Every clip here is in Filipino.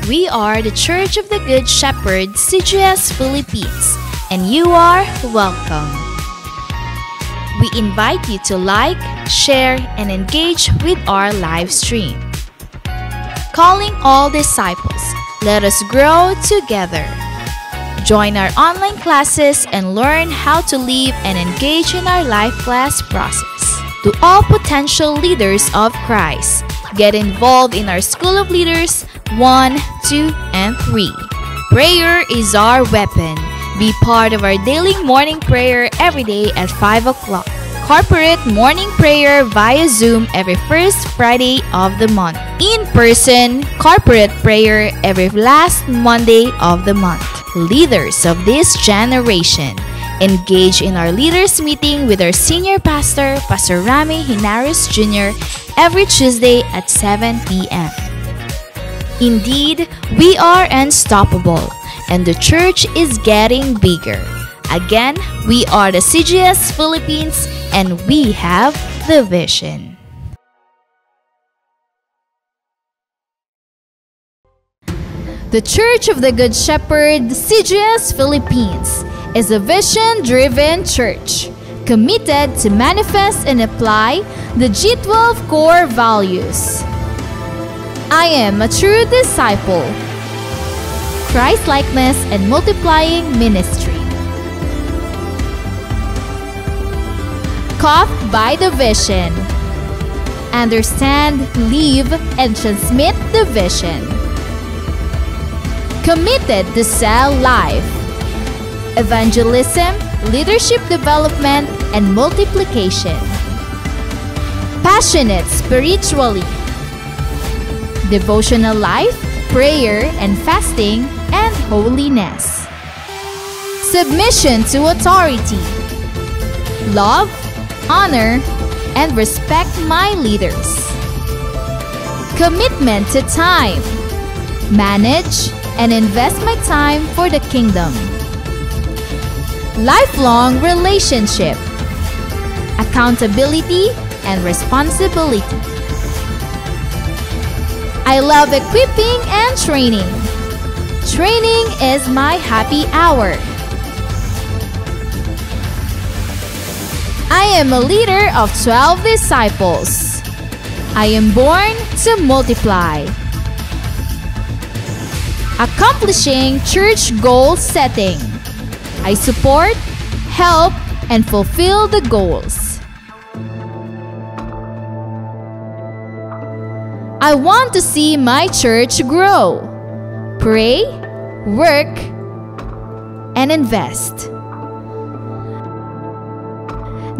We are the Church of the Good Shepherd, CGS Philippines, and you are welcome. We invite you to like, share, and engage with our live stream. Calling all disciples, let us grow together. Join our online classes and learn how to live and engage in our life class process. To all potential leaders of Christ, get involved in our School of Leaders 1, 2, and 3. Prayer is our weapon. Be part of our daily morning prayer every day at 5 o'clock. Corporate morning prayer via Zoom every first Friday of the month. In-person corporate prayer every last Monday of the month. Leaders of this generation, engage in our leaders meeting with our senior pastor, Pastor Rami Hinares Jr., every Tuesday at 7 p.m. Indeed, we are unstoppable, and the church is getting bigger. Again, we are the CGS Philippines, and we have the vision. The Church of the Good Shepherd, CGS Philippines, is a vision-driven church committed to manifest and apply the G12 core values. I am a true disciple, Christ-likeness and multiplying ministry. Caught by the vision. Understand, live, and transmit the vision. Committed to sell life. Evangelism, leadership development, and multiplication. Passionate spiritually. Devotional life, prayer and fasting, and holiness. Submission to authority. Love, honor, and respect my leaders. Commitment to time. Manage and invest my time for the kingdom. Lifelong relationship. Accountability and responsibility. I love equipping and training. Training is my happy hour. I am a leader of 12 disciples. I am born to multiply. Accomplishing church goal setting. I support, help, and fulfill the goals. I want to see my church grow. Pray, work, and invest.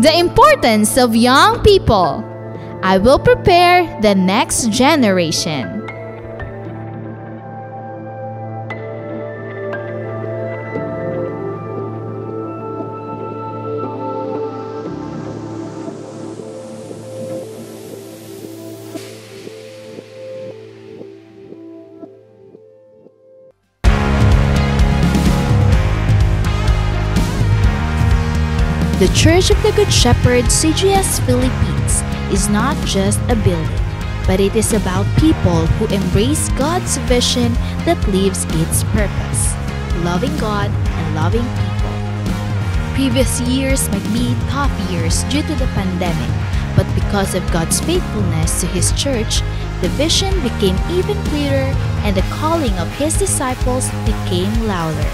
The importance of young people. I will prepare the next generation. The Church of the Good Shepherd, CGS Philippines, is not just a building, but it is about people who embrace God's vision that lives its purpose, loving God and loving people. Previous years might be tough years due to the pandemic, but because of God's faithfulness to His church, the vision became even clearer and the calling of His disciples became louder.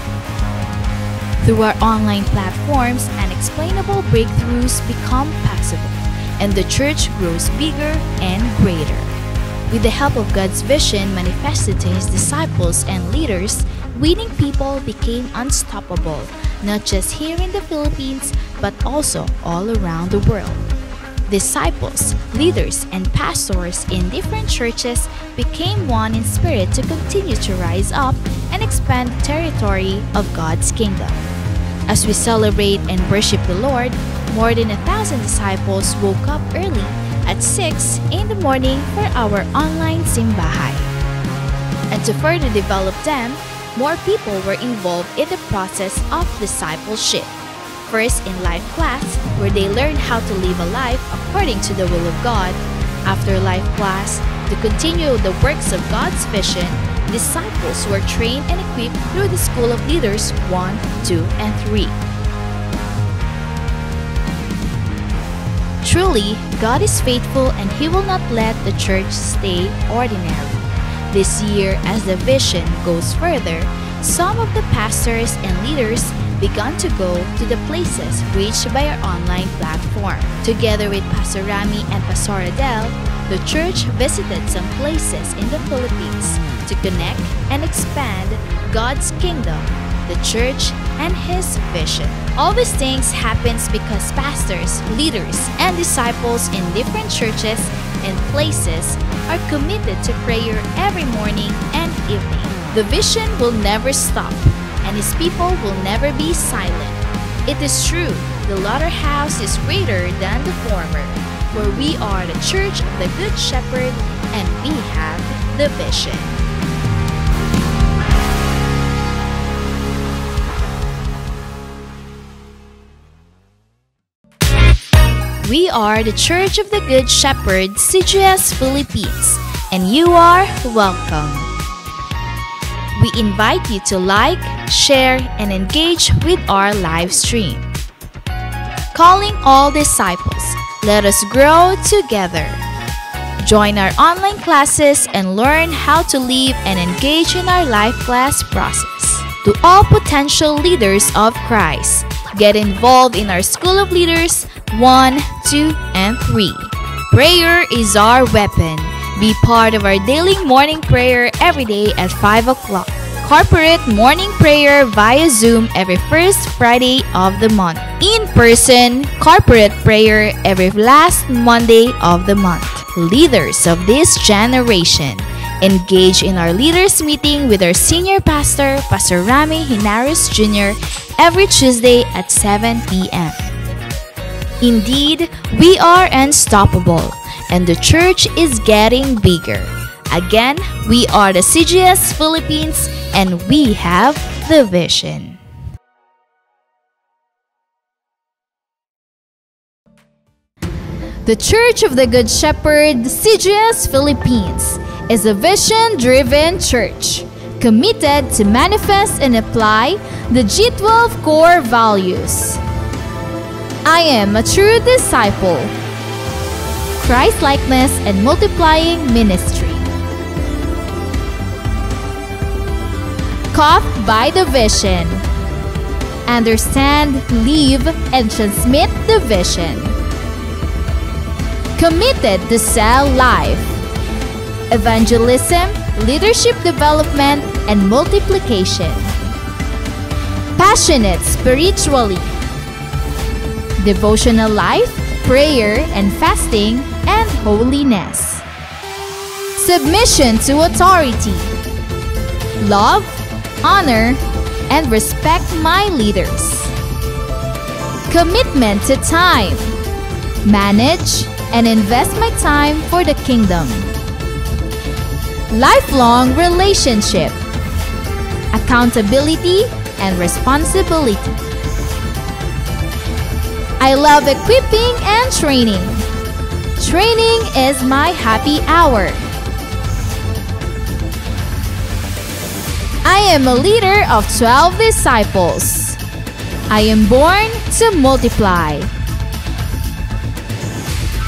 Through our online platforms, unexplainable breakthroughs become possible, and the church grows bigger and greater. With the help of God's vision manifested to His disciples and leaders, winning people became unstoppable, not just here in the Philippines, but also all around the world. Disciples, leaders, and pastors in different churches became one in spirit to continue to rise up and expand the territory of God's kingdom. As we celebrate and worship the Lord, more than 1,000 disciples woke up early at 6 in the morning for our online simbahay. And to further develop them, more people were involved in the process of discipleship. First in life class, where they learned how to live a life according to the will of God. After life class, To continue the works of God's vision, disciples were trained and equipped through the School of Leaders 1, 2, and 3. Truly, God is faithful and He will not let the church stay ordinary. This year, as the vision goes further, some of the pastors and leaders began to go to the places reached by our online platform. Together with Pastor Rami and Pastor Adele, the church visited some places in the Philippines to connect and expand God's kingdom, the church, and His vision. All these things happens because pastors, leaders, and disciples in different churches and places are committed to prayer every morning and evening. The vision will never stop, and His people will never be silent. It is true, the latter house is greater than the former, for we are the church of the Good Shepherd, and we have the vision. We are the Church of the Good Shepherd, CGS Philippines, and you are welcome. We invite you to like, share, and engage with our live stream. Calling all disciples, let us grow together. Join our online classes and learn how to live and engage in our life class process. To all potential leaders of Christ, get involved in our School of Leaders 1, 2, and 3. Prayer is our weapon. Be part of our daily morning prayer every day at 5 o'clock. Corporate morning prayer via Zoom every first Friday of the month. In-person corporate prayer every last Monday of the month. Leaders of this generation, engage in our leaders meeting with our senior pastor, Pastor Rami Hinares Jr., every Tuesday at 7 p.m. Indeed, we are unstoppable, and the church is getting bigger. Again, we are the CGS Philippines, and we have the vision. The Church of the Good Shepherd, CGS Philippines, is a vision-driven church committed to manifest and apply the G12 core values. I am a true disciple. Christ-likeness and multiplying ministry. Caught by the vision. Understand, live, and transmit the vision. Committed to sell life. Evangelism, leadership development, and multiplication. Passionate spiritually. Devotional life, prayer and fasting, and holiness. Submission to authority. Love, honor, and respect my leaders. Commitment to time. Manage and invest my time for the kingdom. Lifelong relationship. Accountability and responsibility. I love equipping and training. Training is my happy hour. I am a leader of 12 disciples. I am born to multiply.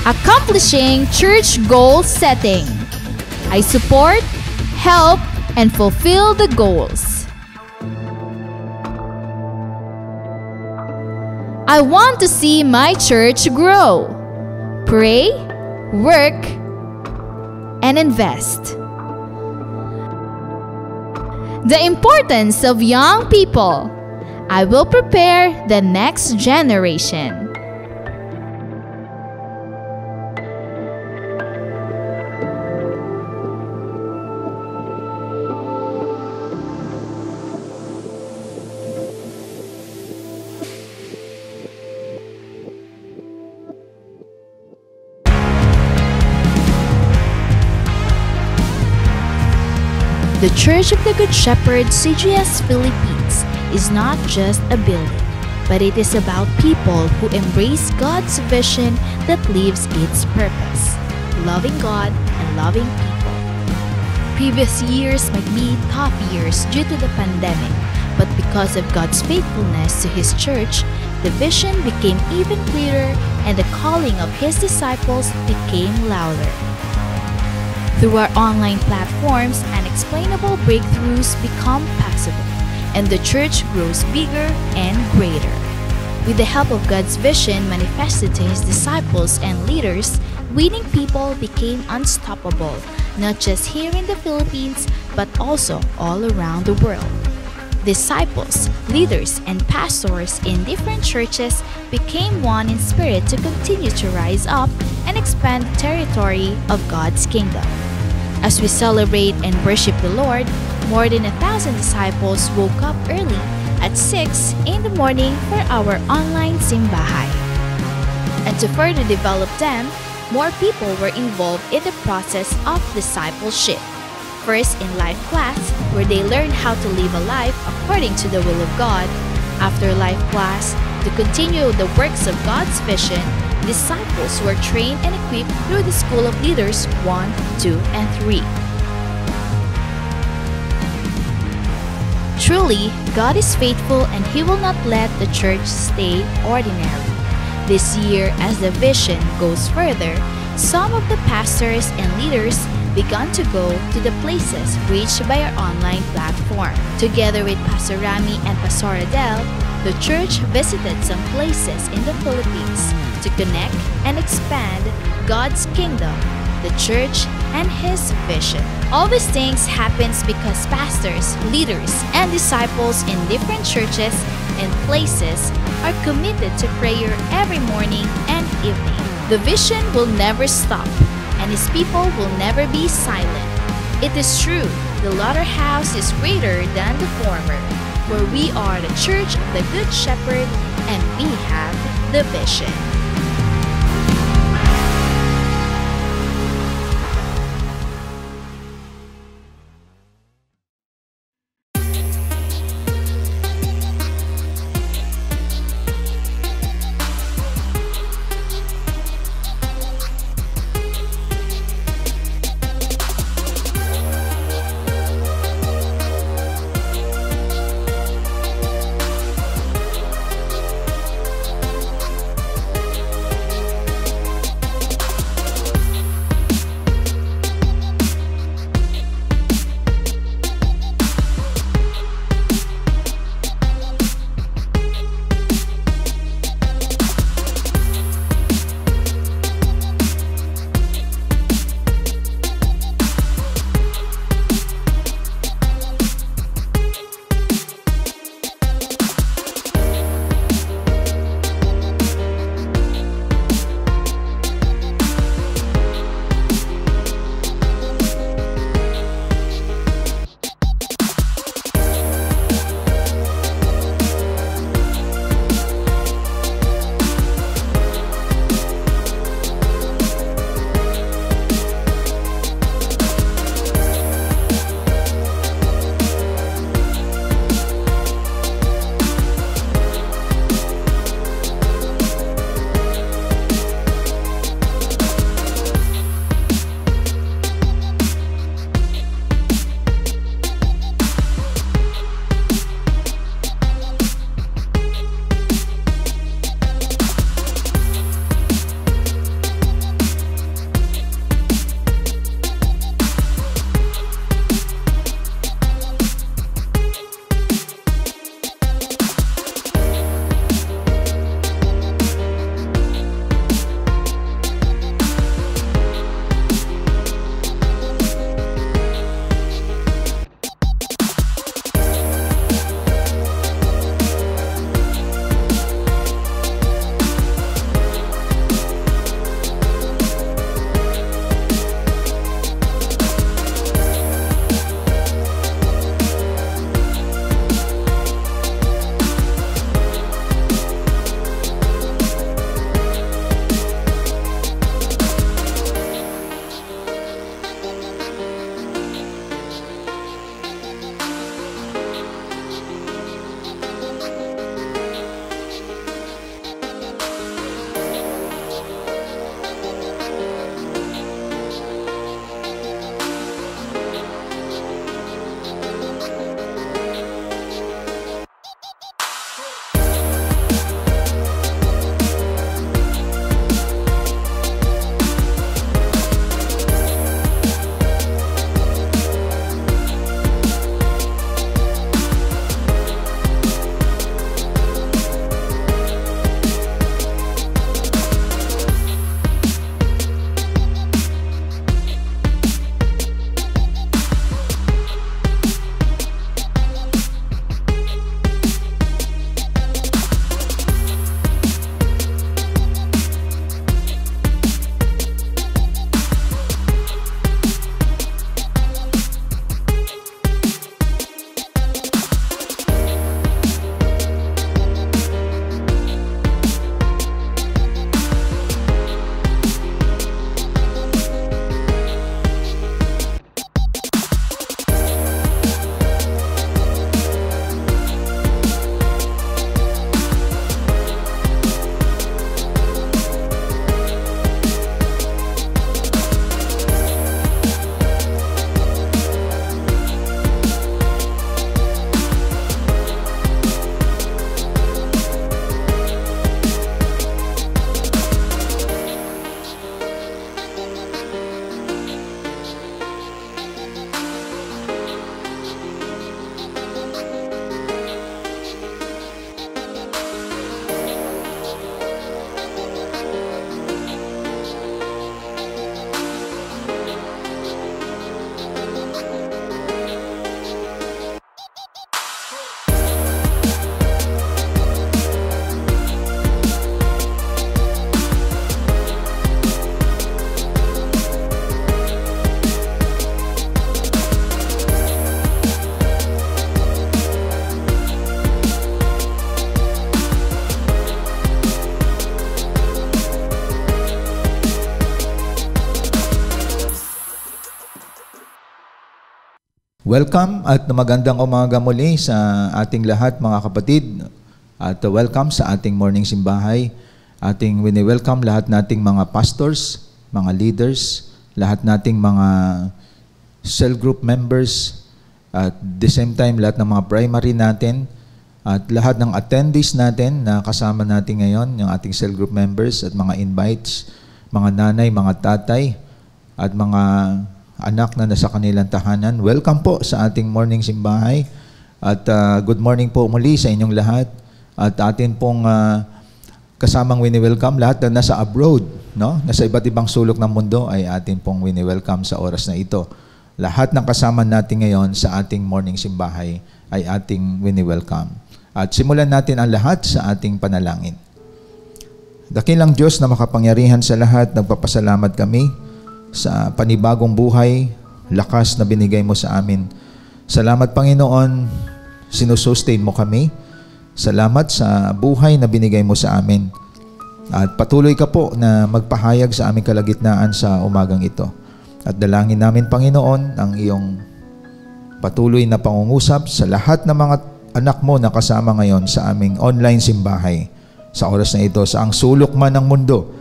Accomplishing church goal setting. I support, help, and fulfill the goals. I want to see my church grow. Pray, work, and invest. The importance of young people. I will prepare the next generation. The Church of the Good Shepherd, CGS Philippines, is not just a building, but it is about people who embrace God's vision that lives its purpose. loving God and loving people. Previous years might be tough years due to the pandemic, but because of God's faithfulness to His church, the vision became even clearer and the calling of His disciples became louder. Through our online platforms, unexplainable breakthroughs become possible, and the church grows bigger and greater. With the help of God's vision manifested to His disciples and leaders, winning people became unstoppable, not just here in the Philippines, but also all around the world. Disciples, leaders, and pastors in different churches became one in spirit to continue to rise up and expand the territory of God's kingdom. As we celebrate and worship the Lord, more than 1,000 disciples woke up early at 6 in the morning for our online simbahay. And to further develop them, more people were involved in the process of discipleship. First in life class, where they learned how to live a life according to the will of God. After life class, to continue the works of God's vision, disciples were trained and equipped through the School of Leaders 1, 2, and 3. Truly, God is faithful and He will not let the church stay ordinary. This year, as the vision goes further, some of the pastors and leaders began to go to the places reached by our online platform. Together with Pastor Rami and Pastor Adele, the church visited some places in the Philippines to connect and expand God's kingdom, the church, and His vision. All these things happens because pastors, leaders, and disciples in different churches and places are committed to prayer every morning and evening. The vision will never stop, and His people will never be silent. It is true, the latter house is greater than the former, for we are the church of the Good Shepherd, and we have the vision. Welcome at magandang umaga muli sa ating lahat mga kapatid. At welcome sa ating morning simbahay. Ating wini-welcome lahat nating mga pastors, mga leaders, lahat nating mga cell group members, at the same time lahat ng mga primary natin, at lahat ng attendees natin na kasama natin ngayon, yung ating cell group members at mga invites, mga nanay, mga tatay, at mga anak na nasa kanilang tahanan. Welcome po sa ating morning simbahay at good morning po muli sa inyong lahat at atin pong kasamang wini-welcome lahat na nasa abroad, no? Nasa iba't ibang sulok ng mundo ay atin pong wini-welcome sa oras na ito. Lahat ng kasama natin ngayon sa ating morning simbahay ay ating wini-welcome. At simulan natin ang lahat sa ating panalangin. Dakilang Diyos na makapangyarihan sa lahat, nagpapasalamat kami sa panibagong buhay, lakas na binigay mo sa amin. Salamat Panginoon, sinusustain mo kami. Salamat sa buhay na binigay mo sa amin. At patuloy ka po na magpahayag sa aming kalagitnaan sa umagang ito. At dalangin namin Panginoon ang iyong patuloy na pangungusap sa lahat ng mga anak mo na kasama ngayon sa aming online simbahay. Sa oras na ito, sa ang sulok man ng mundo,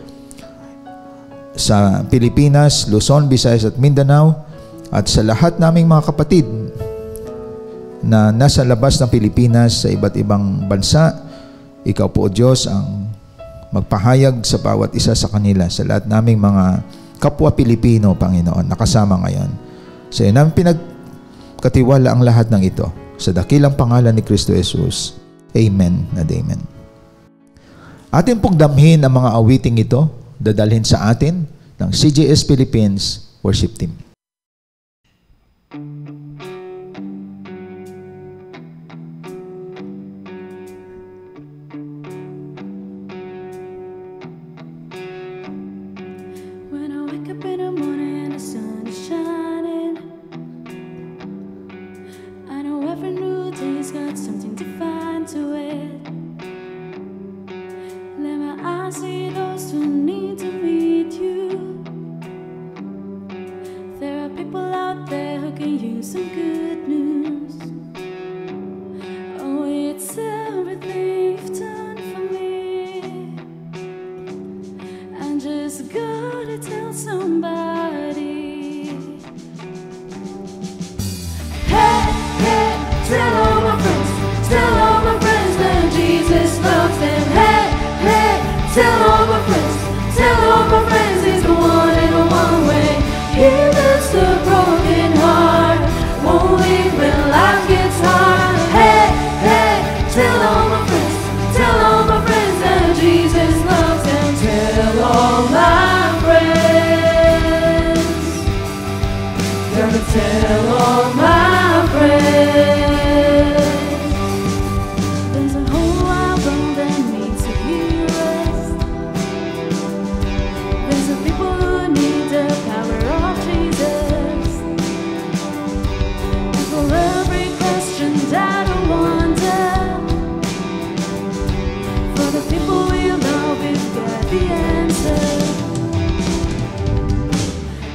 sa Pilipinas, Luzon, Visayas at Mindanao, at sa lahat naming mga kapatid na nasa labas ng Pilipinas sa iba't ibang bansa. Ikaw po, Diyos, ang magpahayag sa bawat isa sa kanila, sa lahat naming mga kapwa Pilipino, Panginoon, nakasama ngayon. Sa iyo namin pinagkatiwala ang lahat ng ito. Sa dakilang pangalan ni Kristo Jesus. Amen and amen. Atin pong damhin ang mga awiting ito, dadalhin sa atin ng CJS Philippines Worship Team. When I wake up in the morning and the sun is shining, I know every new day's got something to find to it. Let my eyes see those who need to meet you. There are people out there who can use some good news. Oh, it's everything you've done for me. I'm just gonna tell somebody. Hey, hey, tell all my friends, tell all my friends that Jesus loves them. Hey, hey, tell all my friends, tell all my friends he's the one in a one way. He lifts the broken heart, won't leave when life gets hard. Hey, hey, tell all my friends, tell all my friends that Jesus loves them. Tell all my friends, gonna tell all my friends. There's a whole wide world that needs to hear us. There's a people who need the power of Jesus. And for every question that I wonder, for the people we love, we've got the answer.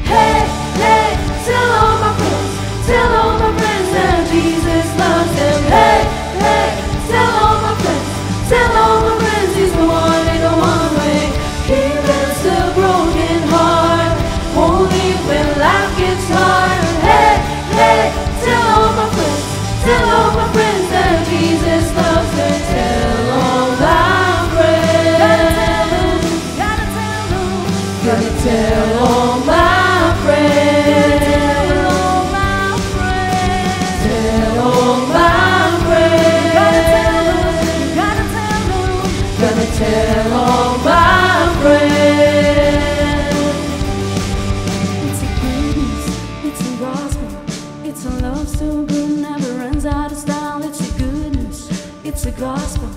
Hey, hey, tell all my friends, tell all my friends that Jesus loves them. Hey, hey, tell all my friends, tell all my friends he's the one in a one way. He lifts the broken heart, only when life gets hard. Hey, hey, tell all my friends, tell all my friends that Jesus loves them. Tell all my friends, gotta tell them, gotta tell all my friends, tell all my friends, tell all my friends, gotta tell them, gotta tell all my friends. It's a good news, it's a gospel, it's a love so good, never runs out of style. It's a good news, it's a gospel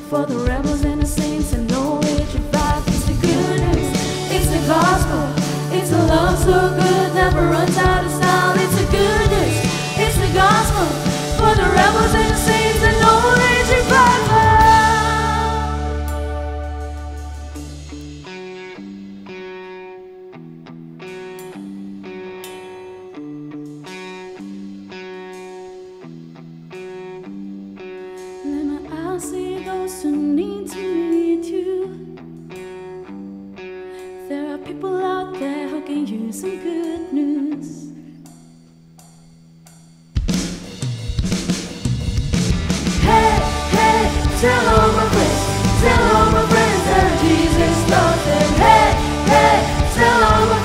for the rebels and the saints and no age of five. It's a good news, it's a gospel, it's a love so good, never runs out of style. It's a good news, it's the gospel for the rebels and the saints and no age of five. some good news. Hey, hey, tell all my friends that Jesus loves them. Hey, hey, tell all my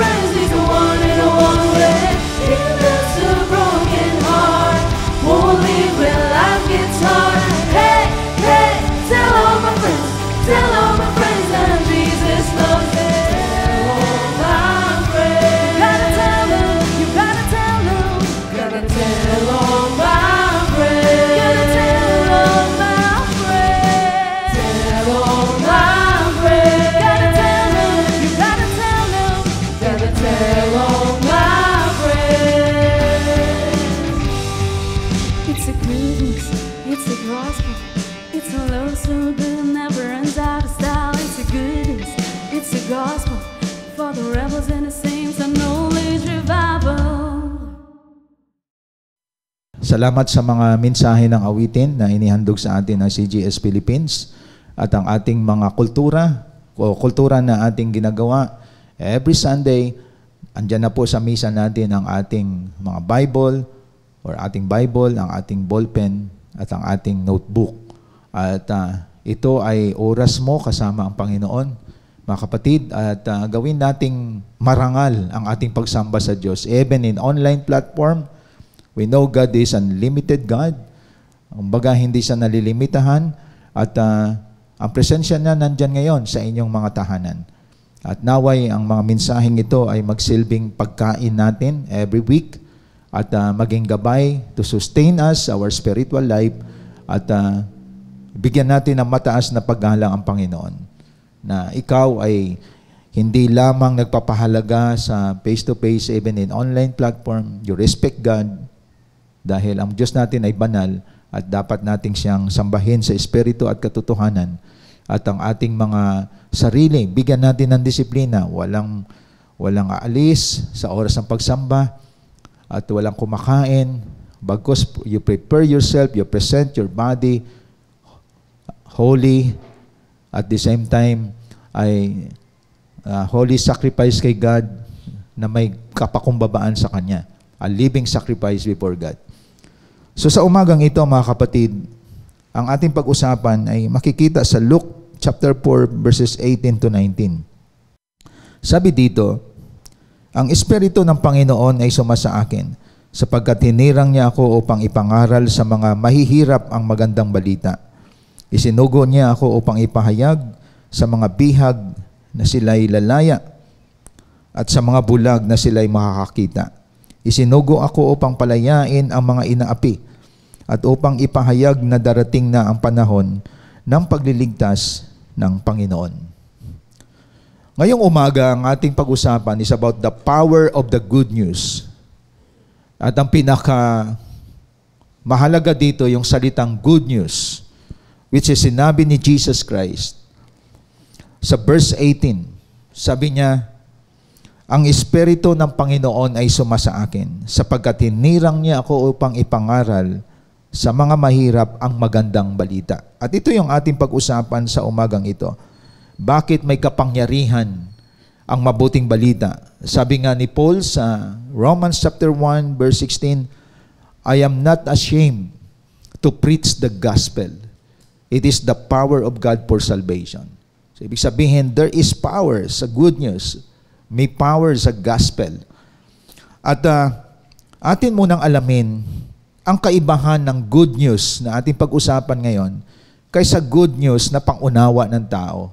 friends he's the one and the one way. He lives a broken heart, won't leave when life gets hard. Hey, hey, tell all my friends that Jesus loves them. Oh, my friend, gotta tell them, you gotta tell them, gotta tell all my friends, gotta tell all my friends, tell all my friends, gotta tell them, you gotta tell them, gotta tell all my friends. It's a good news, it's a gospel, it's a love so good, never runs out of style. It's a good news, it's a gospel, for the rebels and the saints, a knowledge revival. Salamat sa mga mensahe ng awitin na inihandog sa atin ng CGS Philippines at ang ating mga kultura na ating ginagawa. Every Sunday, andyan na po sa misa natin ang ating mga Bible or ating Bible, ang ating ballpen at ang ating notebook. At ito ay oras mo kasama ang Panginoon, mga kapatid, at gawin nating marangal ang ating pagsamba sa Diyos. Even in online platform, we know God is unlimited God. Kumbaga, hindi siya nalilimitahan at ang presensya niya nandyan ngayon sa inyong mga tahanan. At naway ang mga mensaheng ito ay magsilbing pagkain natin every week at maging gabay to sustain us, our spiritual life, at bigyan natin ng mataas na paggalang ang Panginoon. Na ikaw ay hindi lamang nagpapahalaga sa face-to-face, even in online platform, you respect God dahil ang Diyos natin ay banal at dapat nating siyang sambahin sa espiritu at katotohanan. At ang ating mga sarili, bigyan natin ng disiplina, walang aalis sa oras ng pagsamba at walang kumakain. Bagkus you prepare yourself, you present your body holy, at the same time ay holy sacrifice kay God na may kapakumbabaan sa Kanya. A living sacrifice before God. So sa umagang ito, mga kapatid, ang ating pag-usapan ay makikita sa Luke chapter 4 verses 18 to 19. Sabi dito, ang Espiritu ng Panginoon ay sumasa akin, sapagkat hinirang niya ako upang ipangaral sa mga mahihirap ang magandang balita. Isinugo niya ako upang ipahayag sa mga bihag na sila'y lalaya at sa mga bulag na sila'y makakakita. Isinugo ako upang palayain ang mga inaapi at upang ipahayag na darating na ang panahon ng pagliligtas ng Panginoon. Ngayong umaga, ang ating pag-usapan is about the power of the good news. At ang mahalaga dito yung salitang good news, which is sinabi ni Jesus Christ. Sa verse 18, sabi niya, ang Espiritu ng Panginoon ay sumasa akin, sapagkat hinirang niya ako upang ipangaral sa mga mahirap ang magandang balita. At ito yung ating pag-usapan sa umagang ito. Bakit may kapangyarihan ang mabuting balita? Sabi nga ni Paul sa Romans chapter 1 verse 16, I am not ashamed to preach the gospel. It is the power of God for salvation. So, ibig sabihin, there is power sa good news. May power sa gospel. At atin munang alamin ang kaibahan ng good news na ating pag-usapan ngayon kaysa good news na pangunawa ng tao.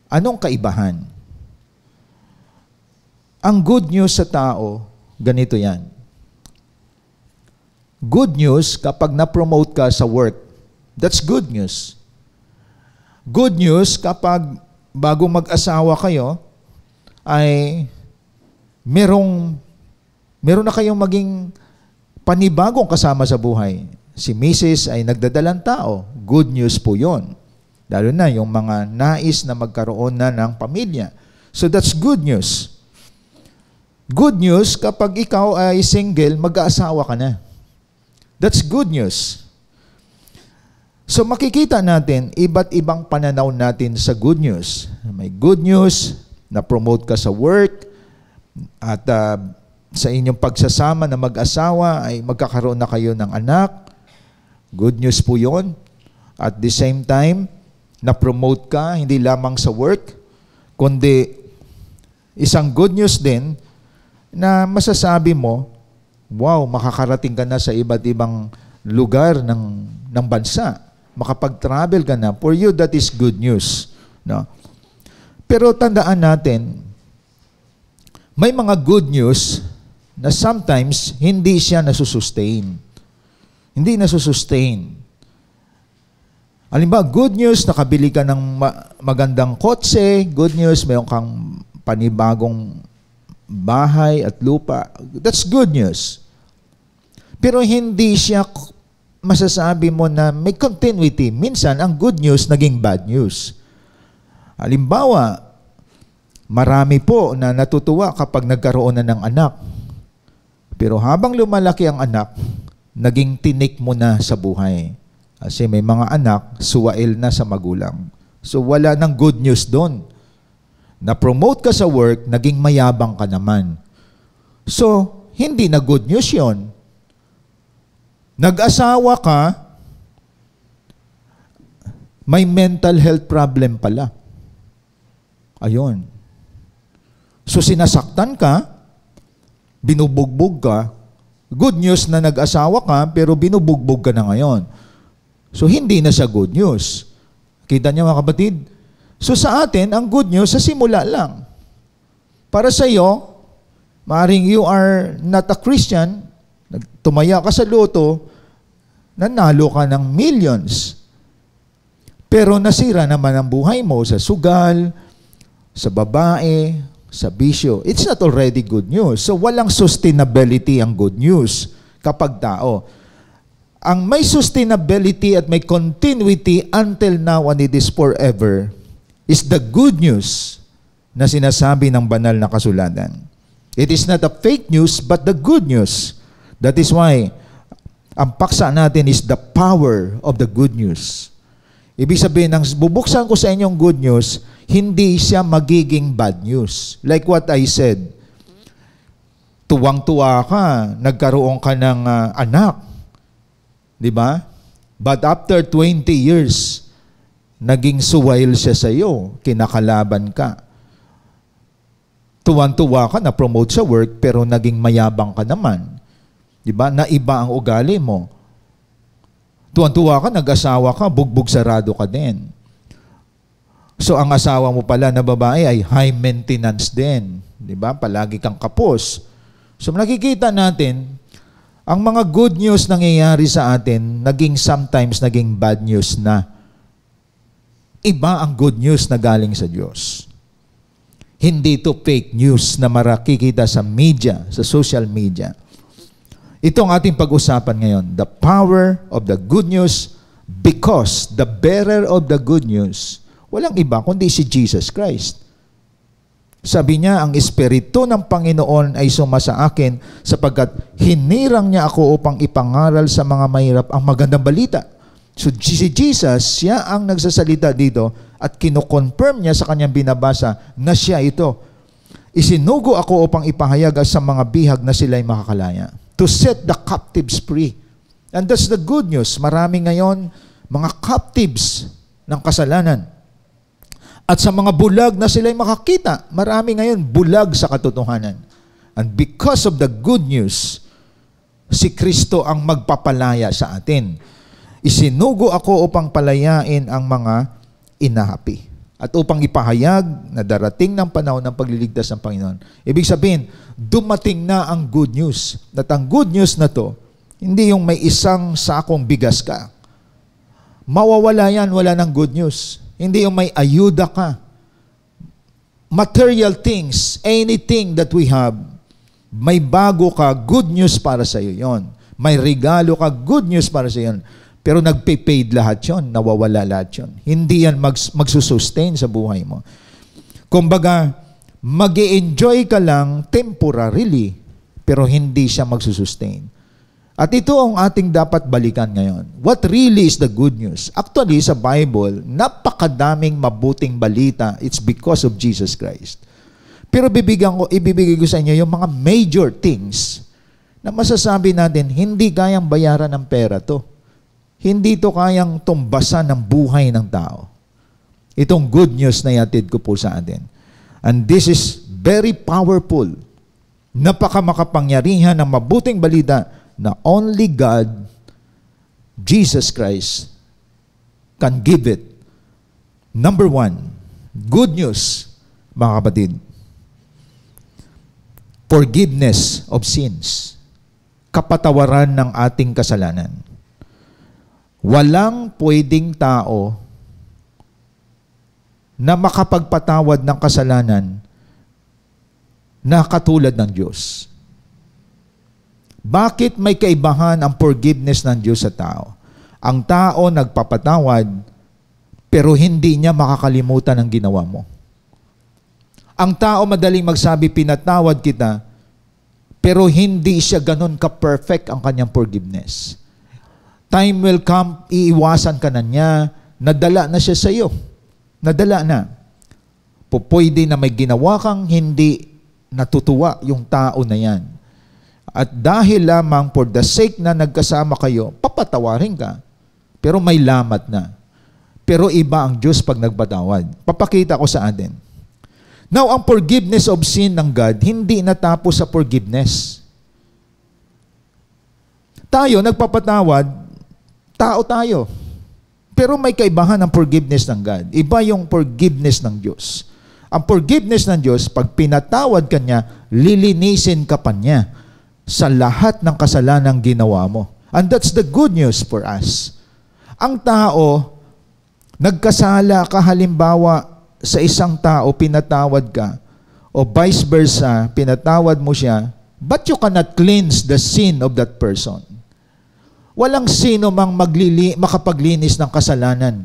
Anong kaibahan? Ang good news sa tao, ganito yan. Good news kapag na-promote ka sa work, that's good news. Good news kapag bago mag-asawa kayo, ay meron na kayong maging panibagong kasama sa buhay. Si Mrs. ay nagdadalang tao. Good news po yun. Lalo na yung mga nais na magkaroon na ng pamilya. So that's good news. Good news kapag ikaw ay single, mag-aasawa ka na. That's good news. So makikita natin, iba't ibang pananaw natin sa good news. May good news, na-promote ka sa work, at sa inyong pagsasama na mag-asawa ay magkakaroon na kayo ng anak. Good news po yun. At the same time, na-promote ka, hindi lamang sa work, kundi isang good news din na masasabi mo, wow, makakarating ka na sa iba't ibang lugar ng bansa. Makapag-travel ka na. For you, that is good news. No? Pero tandaan natin, may mga good news na sometimes hindi siya nasusustain. Hindi nasusustain. Halimbawa, good news, nakabili ka ng magandang kotse. Good news, mayroon kang panibagong bahay at lupa. That's good news. Pero hindi siya masasabi mo na may continuity. Minsan, ang good news naging bad news. Halimbawa, marami po na natutuwa kapag nagkaroon na ng anak. Pero habang lumalaki ang anak, naging tinik mo na sa buhay. Kasi may mga anak, suwail na sa magulang. So wala nang good news doon. Na-promote ka sa work, naging mayabang ka naman. So, hindi na good news yon. Nag-asawa ka, may mental health problem pala. Ayun. So sinasaktan ka, binubugbog ka, good news na nag-asawa ka, pero binubugbog ka na ngayon. So hindi na siya good news. Kita niyo mga kapatid? So sa atin, ang good news sa simula lang. Para sa iyo, maaaring you are not a Christian, tumaya ka sa loto, nanalo ka ng millions. Pero nasira naman ang buhay mo sa sugal, sa babae, sa bisyo. It's not already good news. So walang sustainability ang good news kapag tao. Ang may sustainability at may continuity until now and it is forever is the good news na sinasabi ng banal na kasulatan. It is not a fake news but the good news. That is why ang paksa natin is the power of the good news. Ibig sabihin, nang bubuksan ko sa inyong good news, hindi siya magiging bad news. Like what I said, tuwang-tuwa ka, nagkaroon ka ng anak. Di ba? But after 20 years, naging suwail siya sa iyo, kinakalaban ka. Tuwang-tuwa ka, na-promote sa work, pero naging mayabang ka naman. Di ba? Naiba ang ugali mo. Tuwang-tuwa ka, nag-asawa ka, bugbog sarado ka din. So, ang asawa mo pala na babae ay high maintenance din. Di ba? Palagi kang kapos. So, nakikita natin, ang mga good news nangyayari sa atin, sometimes naging bad news na. Iba ang good news na galing sa Diyos. Hindi ito fake news na marakikita sa media, sa social media. Ito ang ating pag-usapan ngayon. The power of the good news because the bearer of the good news walang iba kundi si Jesus Christ. Sabi niya, ang Espiritu ng Panginoon ay sumasa akin sapagkat hinirang niya ako upang ipangaral sa mga mahirap ang magandang balita. So si Jesus, siya ang nagsasalita dito at kinoconfirm niya sa kanyang binabasa na siya ito. Isinugo ako upang ipahayag sa mga bihag na sila'y makakalaya. To set the captives free. And that's the good news. Marami ngayon mga captives ng kasalanan. At sa mga bulag na sila'y makakita, marami ngayon bulag sa katotohanan. And because of the good news, si Kristo ang magpapalaya sa atin. Isinugo ako upang palayain ang mga inahapi. At upang ipahayag na darating ng panahon ng pagliligtas ng Panginoon. Ibig sabihin, dumating na ang good news. At ang good news na to, hindi yung may isang sakong bigas ka. Mawawala yan, wala ng good news. Hindi yung may ayuda ka. Material things, anything that we have, may bago ka, good news para sa iyo yon. May regalo ka, good news para sa iyo yon. Pero nagpe-paid lahat yon, nawawala lahat yon. Hindi yan magsusustain sa buhay mo. Kumbaga, mag-i-enjoy ka lang temporarily, pero hindi siya magsusustain. At ito ang ating dapat balikan ngayon. What really is the good news? Actually, sa Bible, napakadaming mabuting balita. It's because of Jesus Christ. Pero ibibigay ko sa inyo yung mga major things na masasabi natin, hindi kayang bayaran ng pera to. Hindi to kayang tumbasan ng buhay ng tao. Itong good news na yatid ko po sa atin. And this is very powerful. Napakamakapangyarihan ng mabuting balita na only God, Jesus Christ, can give it. Number one, good news, mga kapatid. Forgiveness of sins. Kapatawaran ng ating kasalanan. Walang pwedeng tao na makapagpatawad ng kasalanan na katulad ng Diyos. Bakit may kaibahan ang forgiveness ng Diyos sa tao? Ang tao nagpapatawad, pero hindi niya makakalimutan ang ginawa mo. Ang tao madaling magsabi, pinatawad kita, pero hindi siya ganun ka-perfect ang kanyang forgiveness. Time will come, iiwasan ka na niya, nadala na siya sa iyo. Nadala na. Pwede na may ginawa kang hindi natutuwa yung tao na yan. At dahil lamang for the sake na nagkasama kayo, papatawarin ka. Pero may lamat na. Pero iba ang Diyos pag nagpatawad. Papakita ko sa atin. Now, ang forgiveness of sin ng God, hindi natapos sa forgiveness. Tayo, nagpapatawad, tao tayo. Pero may kaibahan ang forgiveness ng God. Iba yung forgiveness ng Diyos. Ang forgiveness ng Diyos, pag pinatawad ka niya, lilinisin ka pa niya sa lahat ng kasalanang ginawa mo. And that's the good news for us. Ang tao, nagkasala ka halimbawa sa isang tao, pinatawad ka, o vice versa, pinatawad mo siya, but you cannot cleanse the sin of that person. Walang sino mang makapaglinis ng kasalanan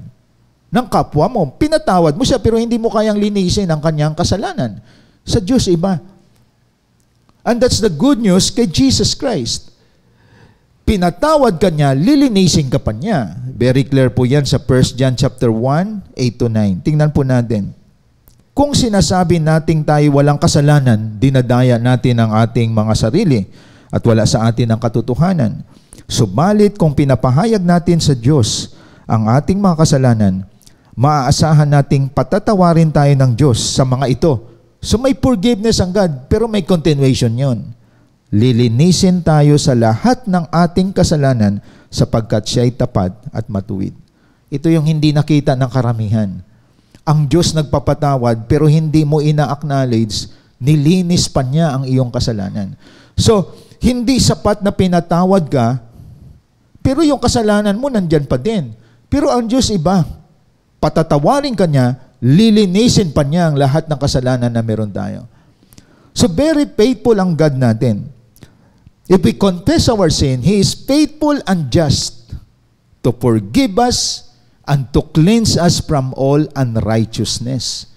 ng kapwa mo. Pinatawad mo siya, pero hindi mo kayang linisin ang kanyang kasalanan. Sa Diyos, iba. And that's the good news kay Jesus Christ. Pinatawad ka niya, lilinisin ka pa niya. Very clear po yan sa 1 John chapter 1, 8-9. Tingnan po natin. Kung sinasabi nating tayo walang kasalanan, dinadaya natin ang ating mga sarili at wala sa atin ang katotohanan. Subalit kung pinapahayag natin sa Diyos ang ating mga kasalanan, maaasahan nating patatawarin tayo ng Diyos sa mga ito. So may forgiveness ang God, pero may continuation yon. Lilinisin tayo sa lahat ng ating kasalanan sapagkat siya'y tapat at matuwid. Ito yung hindi nakita ng karamihan. Ang Diyos nagpapatawad pero hindi mo ina-acknowledge, nilinis pa niya ang iyong kasalanan. So, hindi sapat na pinatawad ka, pero yung kasalanan mo nandyan pa din. Pero ang Diyos iba. Patatawarin ka niya, lilinisin pa niya ang lahat ng kasalanan na meron tayo. So, very faithful ang God natin. If we confess our sin, He is faithful and just to forgive us and to cleanse us from all unrighteousness.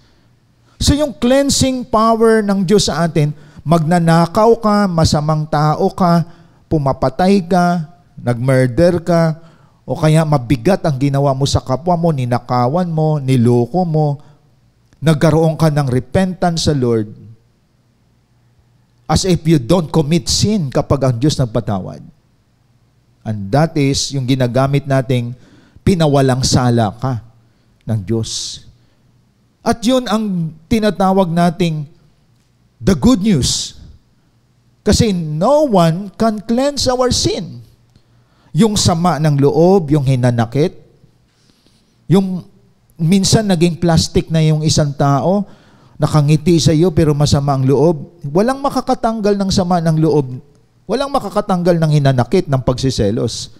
So yung cleansing power ng Diyos sa atin, magnanakaw ka, masamang tao ka, pumapatay ka, nagmurder ka, o kaya mabigat ang ginawa mo sa kapwa mo, ninakawan mo, niloko mo, nagkaroon ka ng repentance sa Lord, as if you don't commit sin kapag ang Diyos nagpatawad. And that is yung ginagamit nating pinawalang sala ka ng Diyos. At yun ang tinatawag nating the good news. Kasi no one can cleanse our sin. Yung sama ng loob, yung hinanakit, yung minsan naging plastic na yung isang tao, nakangiti sa iyo pero masama ang loob. Walang makakatanggal ng sama ng loob. Walang makakatanggal ng hinanakit, ng pagsiselos.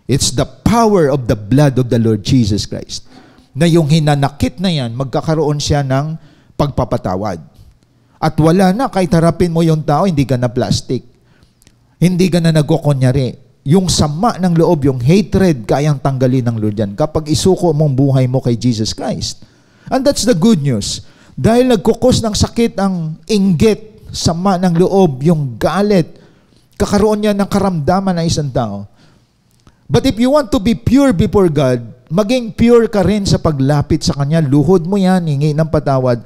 It's the power of the blood of the Lord Jesus Christ. Na yung hinanakit na yan, magkakaroon siya ng pagpapatawad. At wala na, kahit harapin mo yung tao, hindi ka na plastic. Hindi ka na nagkukunyari. Yung sama ng loob, yung hatred, kayang tanggalin ng Lord yan kapag isuko mong buhay mo kay Jesus Christ. And that's the good news. Dahil nagkukos ng sakit ang inggit, sama ng loob, yung galit, kakaroon niya ng karamdaman ng isang tao. But if you want to be pure before God, maging pure ka rin sa paglapit sa Kanya, luhod mo yan, hingi ng patawad,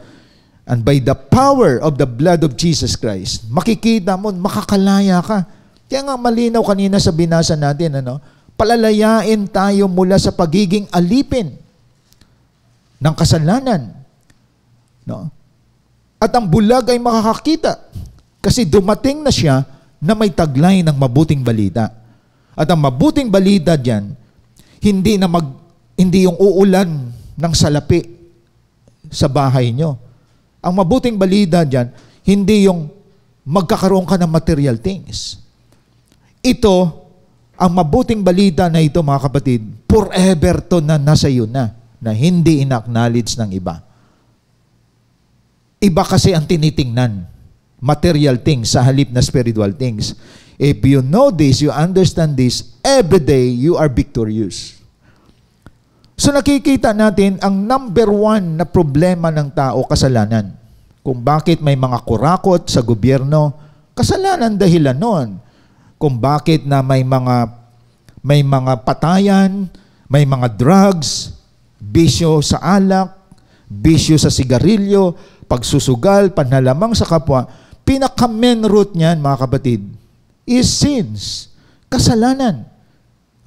And by the power of the blood of Jesus Christ, makikita mo, makakalaya ka. Kaya nga malinaw kanina sa binasa natin, palalayain tayo mula sa pagiging alipin ng kasalanan. No? At ang bulag ay makakakita kasi dumating na siya na may taglay ng mabuting balita. At ang mabuting balita diyan, hindi yung uulan ng salapi sa bahay nyo. Ang mabuting balita diyan, hindi yung magkakaroon ka ng material things. Ito, ang mabuting balita na ito, mga kapatid, forever to na nasa iyo na hindi in-acknowledge ng iba. Iba kasi ang tinitingnan, material things sa halip na spiritual things. If you know this, you understand this, every day you are victorious. So nakikita natin ang number one na problema ng tao, kasalanan. Kung bakit may mga kurakot sa gobyerno, kasalanan dahilan noon. Kung bakit na may mga patayan, may mga drugs, bisyo sa alak, bisyo sa sigarilyo, pagsusugal, panlalamang sa kapwa, pinaka-main root niyan, mga kapatid, is sins, kasalanan.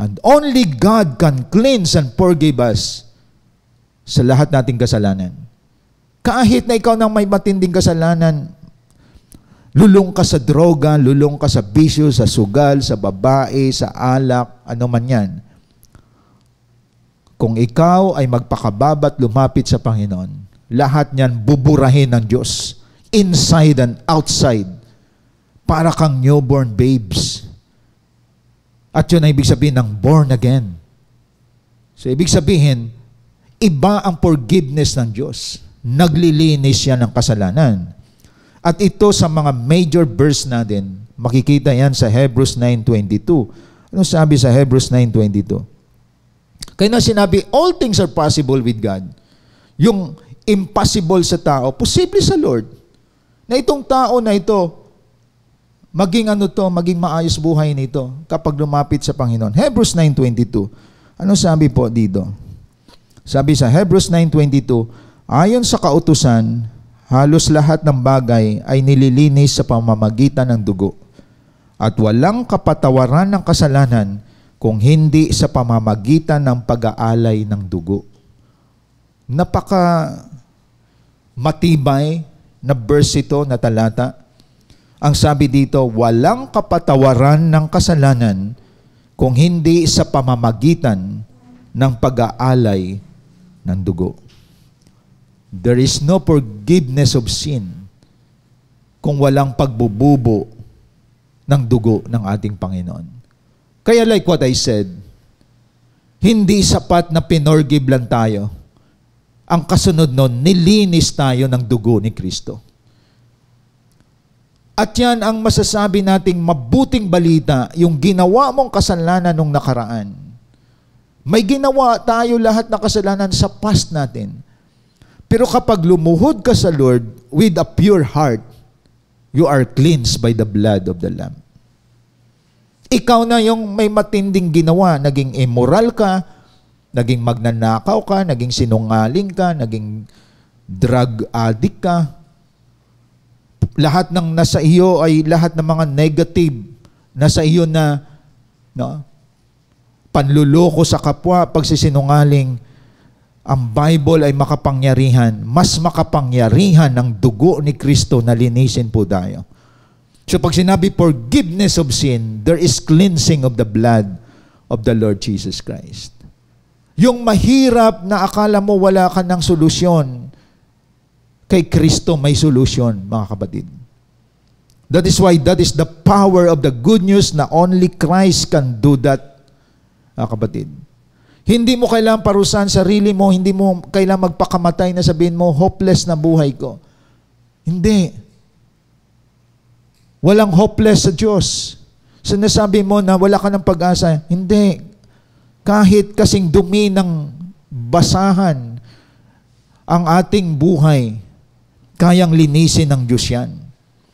And only God can cleanse and forgive us sa lahat nating kasalanan. Kahit na ikaw nang may matinding kasalanan, lulong ka sa droga, lulong ka sa bisyo, sa sugal, sa babae, sa alak, ano man yan. Kung ikaw ay magpakababa at lumapit sa Panginoon, lahat niyan buburahin ng Diyos, inside and outside, para kang newborn babes. At yun ay ibig sabihin ng born again. So ibig sabihin, iba ang forgiveness ng Diyos. Naglilinis siya ng kasalanan. At ito sa mga major verse natin, makikita yan sa Hebrews 9:22. Ano sabi sa Hebrews 9:22? Kaya na sinabi, all things are possible with God. Yung impossible sa tao, posible sa Lord. Na itong tao na ito, maging maayos buhay nito kapag lumapit sa Panginoon. Hebrews 9:22. Ano sabi po dito? Sabi sa Hebrews 9:22, ayon sa kautusan, halos lahat ng bagay ay nililinis sa pamamagitan ng dugo. At walang kapatawaran ng kasalanan kung hindi sa pamamagitan ng pag-aalay ng dugo. Napaka matibay na verse ito, na talata. Ang sabi dito, walang kapatawaran ng kasalanan kung hindi sa pamamagitan ng pag-aalay ng dugo. There is no forgiveness of sin kung walang pagbububo ng dugo ng ating Panginoon. Kaya like what I said, hindi sapat na pinorgive lang tayo. Ang kasunod nun, nilinis tayo ng dugo ni Kristo. At yan ang masasabi nating mabuting balita, yung ginawa mong kasalanan nung nakaraan. May ginawa tayo lahat na kasalanan sa past natin. Pero kapag lumuhod ka sa Lord with a pure heart, you are cleansed by the blood of the Lamb. Ikaw na yung may matinding ginawa, naging immoral ka, naging magnanakaw ka, naging sinungaling ka, naging drug addict ka. Lahat ng nasa iyo ay lahat ng mga negative nasa iyo na panluloko sa kapwa, pagsisinungaling. Ang Bible ay makapangyarihan, mas makapangyarihan ng dugo ni Kristo na linisin po tayo. So pag sinabi forgiveness of sin, there is cleansing of the blood of the Lord Jesus Christ. Yung mahirap na akala mo wala ka ng solusyon, kay Kristo may solusyon, mga kapatid. That is why that is the power of the good news na only Christ can do that, mga kapatid. Hindi mo kailangang parusahan sarili mo, hindi mo kailangang magpakamatay na sabihin mo, hopeless na buhay ko. Hindi. Walang hopeless sa Diyos. Sinasabi mo na wala ka ng pag-asa. Hindi. Kahit kasing dumi ng basahan ang ating buhay, kayang linisin ng Diyos yan.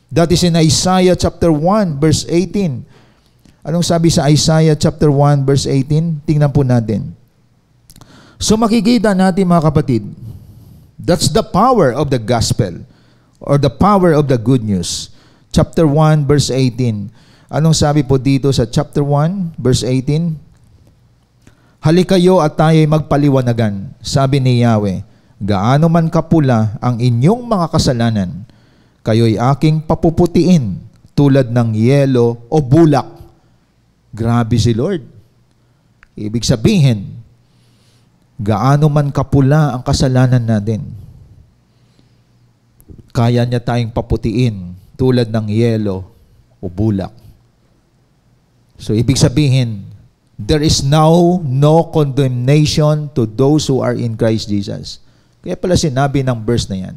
That is in Isaiah chapter 1 verse 18. Anong sabi sa Isaiah chapter 1 verse 18? Tingnan po natin. So makikita natin, mga kapatid, that's the power of the gospel. or the power of the good news. Chapter 1, verse 18. Anong sabi po dito sa chapter 1, verse 18? Halikayo at tayo'y magpaliwanagan, sabi ni Yahweh, gaano man kapula ang inyong mga kasalanan, kayo'y aking papuputiin tulad ng yelo o bulak. Grabe si Lord. Ibig sabihin, gaano man kapula ang kasalanan natin, kaya niya tayong paputiin tulad ng yelo o bulak. So, ibig sabihin, there is now no condemnation to those who are in Christ Jesus. Kaya pala sinabi ng verse na yan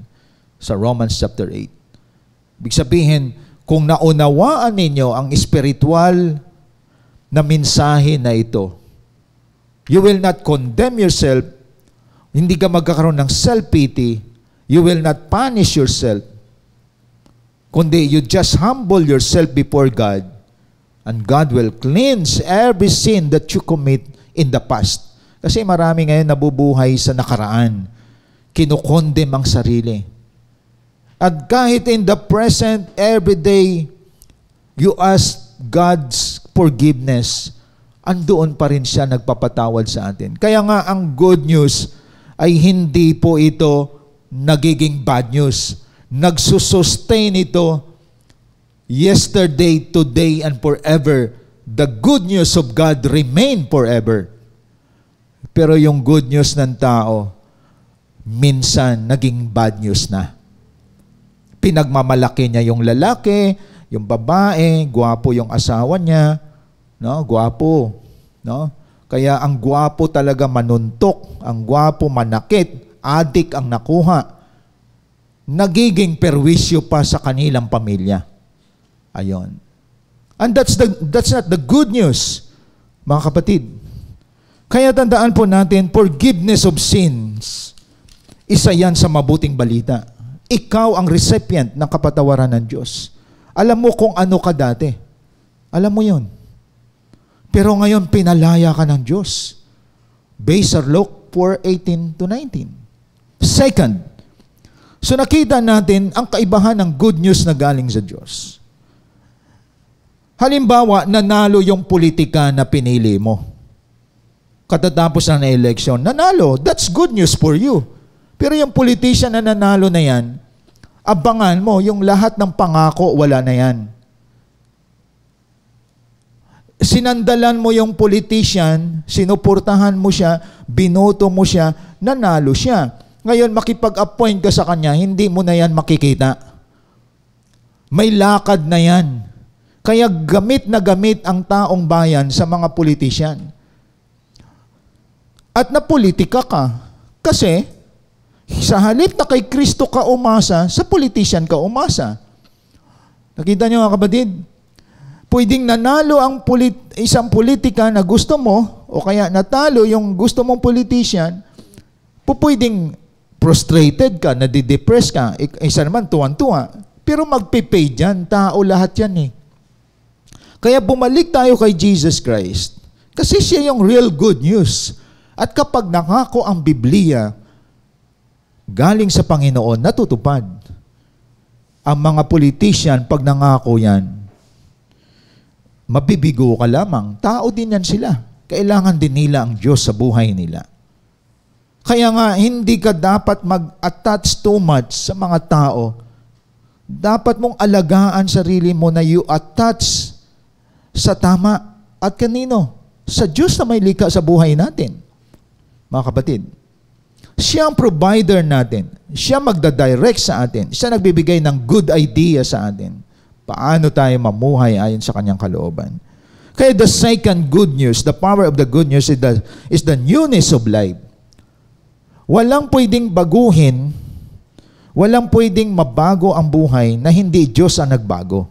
sa Romans chapter 8. Ibig sabihin, kung naunawaan ninyo ang spiritual na mensahe na ito, you will not condemn yourself, hindi ka magkakaroon ng self-pity, you will not punish yourself, kundi you just humble yourself before God, and God will cleanse every sin that you commit in the past. Kasi marami ngayon nabubuhay sa nakaraan. Kinukondem ang sarili. At kahit in the present, every day, you ask God's forgiveness, andoon pa rin siya nagpapatawad sa atin. Kaya nga ang good news ay hindi po ito nagiging bad news. Nagsusustain ito yesterday, today, and forever. The good news of God remain forever. Pero yung good news ng tao, minsan naging bad news na. Pinagmamalaki niya yung lalaki, yung babae, gwapo yung asawa niya, no? Gwapo, no? Kaya ang gwapo talaga manuntok, ang gwapo manakit, adik ang nakuha. Nagiging perwisyo pa sa kanilang pamilya. Ayon. And that's not the good news, mga kapatid. Kaya tandaan po natin, forgiveness of sins, isa yan sa mabuting balita. Ikaw ang recipient ng kapatawaran ng Diyos. Alam mo kung ano ka dati. Alam mo yun. Pero ngayon, pinalaya ka ng Diyos. Based sa Luke 4:18 to 19. Second, so nakita natin ang kaibahan ng good news na galing sa Diyos. Halimbawa, nanalo yung politika na pinili mo. Katatapos na eleksyon, nanalo. That's good news for you. Pero yung politician na nanalo na yan, abangan mo, yung lahat ng pangako, wala na yan. Sinandalan mo yung politician, sinuportahan mo siya, binoto mo siya, nanalo siya. Ngayon, makipag-appoint ka sa kanya, hindi mo na yan makikita. May lakad na yan. Kaya gamit na gamit ang taong bayan sa mga politician. At napolitika ka. Kasi, sa halip na kay Kristo ka umasa, sa politician ka umasa. Nakita niyo mga kapatid? Pwedeng nanalo ang isang politika na gusto mo, o kaya natalo yung gusto mong politician, pwedeng frustrated ka, nadidepress ka, isa naman tuwan-tuwa. Pero magpipay dyan, tao lahat yan eh. Kaya bumalik tayo kay Jesus Christ. Kasi siya yung real good news. At kapag nangako ang Biblia, galing sa Panginoon, natutupad. Ang mga politician, pag nangako yan, mabibigo ka lamang. Tao din yan sila. Kailangan din nila ang Diyos sa buhay nila. Kaya nga, hindi ka dapat mag-attach too much sa mga tao. Dapat mong alagaan sarili mo na you attach sa tama. At kanino? Sa Diyos na may likha sa buhay natin. Mga kapatid, siya ang provider natin. Siya magdadirect sa atin. Siya nagbibigay ng good idea sa atin. Paano tayo mamuhay ayon sa kanyang kalooban. Kaya the second good news, the power of the good news is the newness of life. Walang pwedeng baguhin, walang pwedeng mabago ang buhay na hindi Diyos ang nagbago.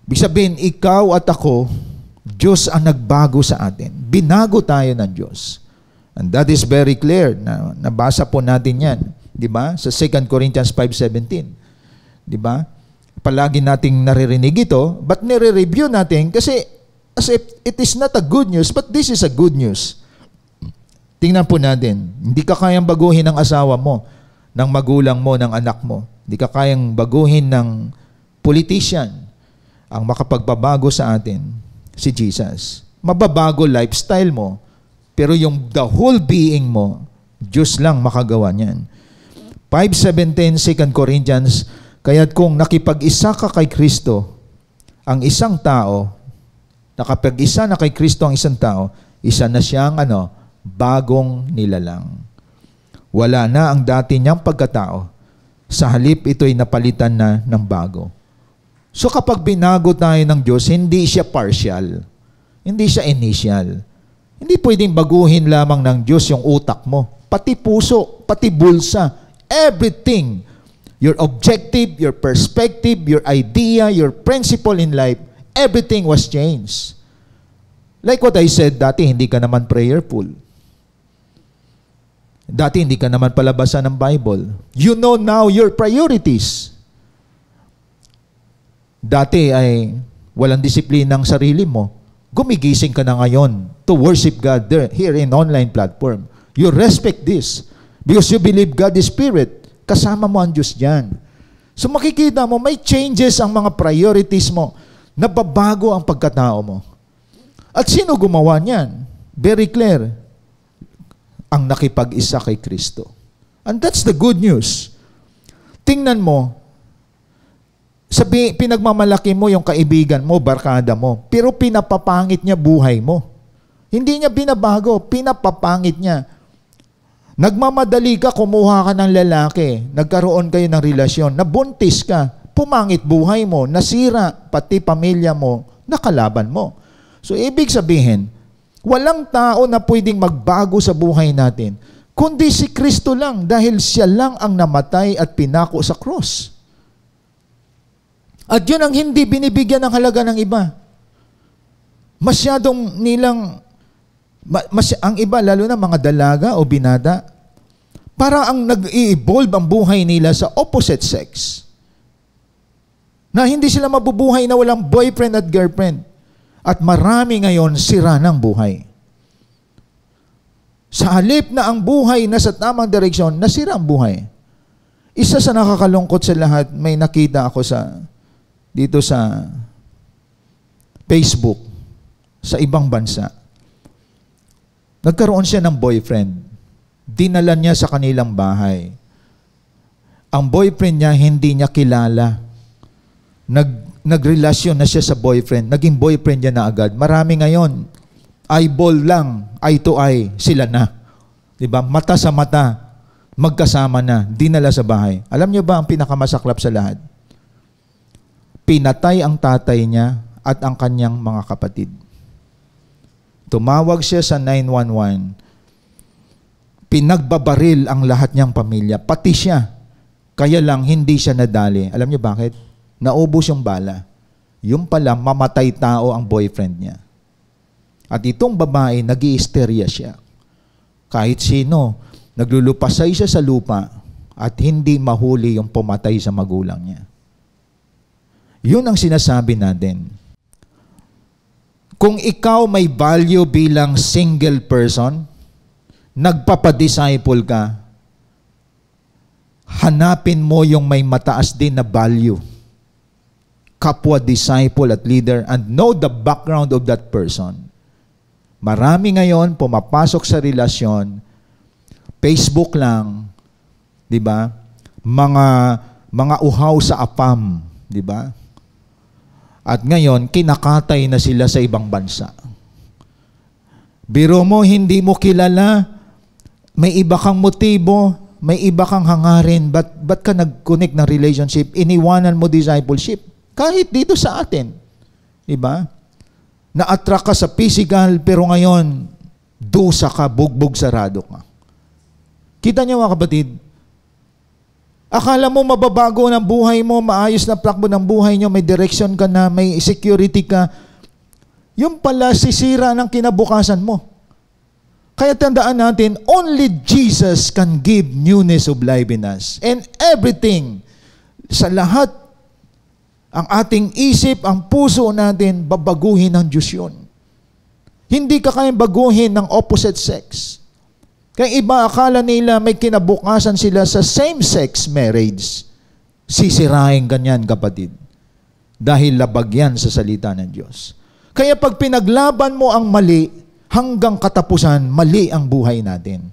Ibig sabihin, ikaw at ako, Diyos ang nagbago sa atin. Binago tayo ng Diyos. And that is very clear. Nabasa po natin yan. Di ba? Sa 2 Corinthians 5:17. Di ba? Palagi nating naririnig ito, but nire-review natin kasi as if it is not a good news, but this is a good news. Tingnan po natin. Hindi ka kayang baguhin ng asawa mo, ng magulang mo, ng anak mo. Hindi ka kayang baguhin ng politician. Ang makapagbabago sa atin, si Jesus. Mababago lifestyle mo, pero yung the whole being mo, Diyos lang makagawa niyan. 5:17, 2 Corinthians, kaya't kung nakipag-isa ka kay Kristo, ang isang tao, nakapag-isa na kay Kristo ang isang tao, isa na siyang bagong nilalang. Wala na ang dati niyang pagkatao. Sa halip, ito'y napalitan na ng bago. So kapag binago tayo ng Diyos, hindi siya partial. Hindi siya initial. Hindi pwedeng baguhin lamang ng Diyos yung utak mo. Pati puso, pati bulsa, everything. Your objective, your perspective, your idea, your principle in life, everything was changed. Like what I said, dati hindi ka naman prayerful. Dati hindi ka naman palabasan ng Bible. You know now your priorities. Dati ay walang disiplina ng sarili mo. Gumigising ka na ngayon to worship God there, here in online platform. You respect this because you believe God is Spirit. Kasama mo ang Diyos dyan. So makikita mo, may changes ang mga priorities mo. Nababago ang pagkatao mo. At sino gumawa niyan? Very clear. Ang nakipag-isa kay Kristo. And that's the good news. Tingnan mo, pinagmamalaki mo yung kaibigan mo, barkada mo, pero pinapapangit niya buhay mo. Hindi niya binabago, pinapapangit niya. Nagmamadali ka, kumuha ka ng lalaki, nagkaroon kayo ng relasyon, nabuntis ka, pumangit buhay mo, nasira pati pamilya mo, nakalaban mo. So ibig sabihin, walang tao na pwedeng magbago sa buhay natin, kundi si Kristo lang dahil siya lang ang namatay at pinako sa cross. At yun ang hindi binibigyan ng halaga ng iba. Masyadong nilang, ang iba, lalo na mga dalaga o binata, para ang nag-i-evolve ang buhay nila sa opposite sex. Na hindi sila mabubuhay na walang boyfriend at girlfriend. At marami ngayon sira ng buhay. Sa halip na ang buhay nasa tamang direksyon, nasira ang buhay. Isa sa nakakalungkot sa lahat, may nakita ako dito sa Facebook, sa ibang bansa. Nagkaroon siya ng boyfriend. Dinala niya sa kanilang bahay. Ang boyfriend niya, hindi niya kilala. Nagrelasyon na siya sa boyfriend. Naging boyfriend niya na agad. Marami ngayon, eyeball lang, eye to eye, sila na. Diba? Mata sa mata, magkasama na, dinala sa bahay. Alam niyo ba ang pinakamasaklap sa lahat? Pinatay ang tatay niya at ang kanyang mga kapatid. Tumawag siya sa 911. Pinagbabaril ang lahat niyang pamilya, pati siya. Kaya lang hindi siya nadali. Alam niyo bakit? Naubos yung bala. Yung pala, mamatay tao ang boyfriend niya. At itong babae, nag-i-hysteria siya. Kahit sino, naglulupasay siya sa lupa at hindi mahuli yung pumatay sa magulang niya. Yun ang sinasabi natin. Kung ikaw may value bilang single person, nagpapadisciple ka, hanapin mo yung may mataas din na value. Kapwa disciple at leader, and know the background of that person. Marami ngayon pumapasok sa relasyon, Facebook lang, di ba? Mga uhaw sa apam, di ba? At ngayon, kinakatay na sila sa ibang bansa. Biro mo, hindi mo kilala, may iba kang motibo, may iba kang hangarin, ba't ka nag-connect ng relationship, iniwanan mo discipleship? Kahit dito sa atin. Diba? Na-attract ka sa physical, pero ngayon, dusa ka, bugbog sarado ka. Kita niyo mga kapatid, akala mo mababago ng buhay mo, maayos na takbo ng buhay niyo, may direction ka na, may security ka. Yung pala, sisira ng kinabukasan mo. Kaya tandaan natin, only Jesus can give newness of life in us. And everything, sa lahat, ang ating isip, ang puso natin, babaguhin ng Diyos yun. Hindi ka kayang baguhin ng opposite sex. Kaya iba, akala nila may kinabukasan sila sa same-sex marriage. Sisirain ka niyan, kapatid. Dahil labag yan sa salita ng Diyos. Kaya pag pinaglaban mo ang mali, hanggang katapusan, mali ang buhay natin.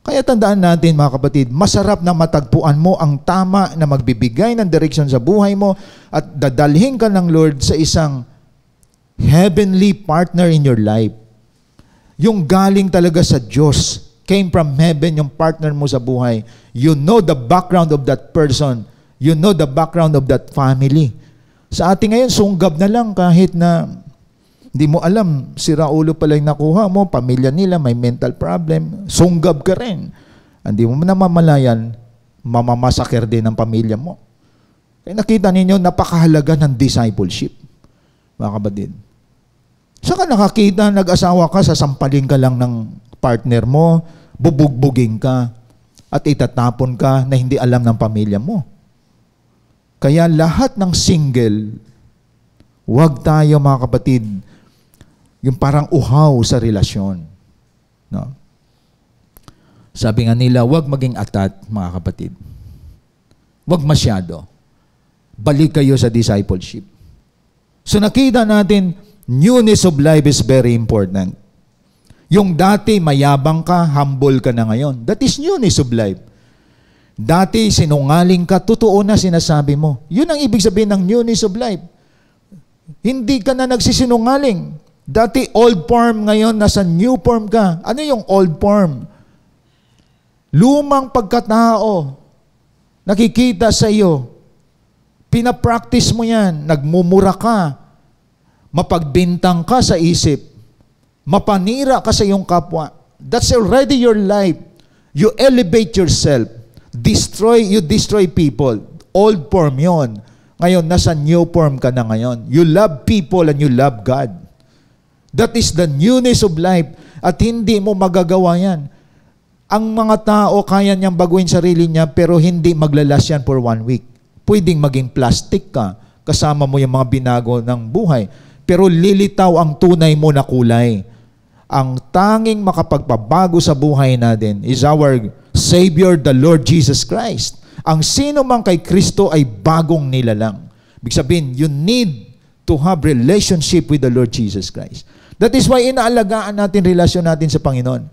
Kaya tandaan natin, mga kapatid, masarap na matagpuan mo ang tama na magbibigay ng direksyon sa buhay mo at dadalhin ka ng Lord sa isang heavenly partner in your life. Yung galing talaga sa Diyos, came from heaven yung partner mo sa buhay. You know the background of that person. You know the background of that family. Sa ating ngayon, sunggab na lang kahit na hindi mo alam, sira ulo pala yung nakuha mo, pamilya nila, may mental problem, sunggab ka rin. Hindi mo namamalayan, mamamasaker din ang pamilya mo. Kaya nakita ninyo, napakahalaga ng discipleship, mga kapatid. Saka nakakita, nag-asawa ka, sasampalin ka lang ng partner mo, bubugbugin ka, at itatapon ka na hindi alam ng pamilya mo. Kaya lahat ng single, huwag tayo, mga kapatid, yung parang uhaw sa relasyon. No? Sabi nga nila, huwag maging atat, mga kapatid. Huwag masyado. Balik kayo sa discipleship. So nakita natin, newness of life is very important. Yung dati mayabang ka, humble ka na ngayon. That is newness of life. Dati sinungaling ka, totoo na sinasabi mo. Yun ang ibig sabihin ng newness of life. Hindi ka na nagsisinungaling. Dati old form, ngayon nasa new form ka. Ano yung old form? Lumang pagkatao. Nakikita sa iyo. Pinapractice mo yan. Nagmumura ka. Mapagbintang ka sa isip. Mapanira ka sa iyong kapwa. That's already your life. You elevate yourself. You destroy people. Old form yon. Ngayon, nasa new form ka na ngayon. You love people and you love God. That is the newness of life. At hindi mo magagawa yan. Ang mga tao, kaya niyang baguhin sarili niya, pero hindi maglalas yan for 1 week. Pwedeng maging plastic ka, kasama mo yung mga binago ng buhay. Pero lilitaw ang tunay mo na kulay. Ang tanging makapagpabago sa buhay natin is our Savior, the Lord Jesus Christ. Ang sino man kay Kristo ay bagong nilalang. Ibig sabihin, you need to have relationship with the Lord Jesus Christ. That is why inaalagaan natin relasyon natin sa Panginoon.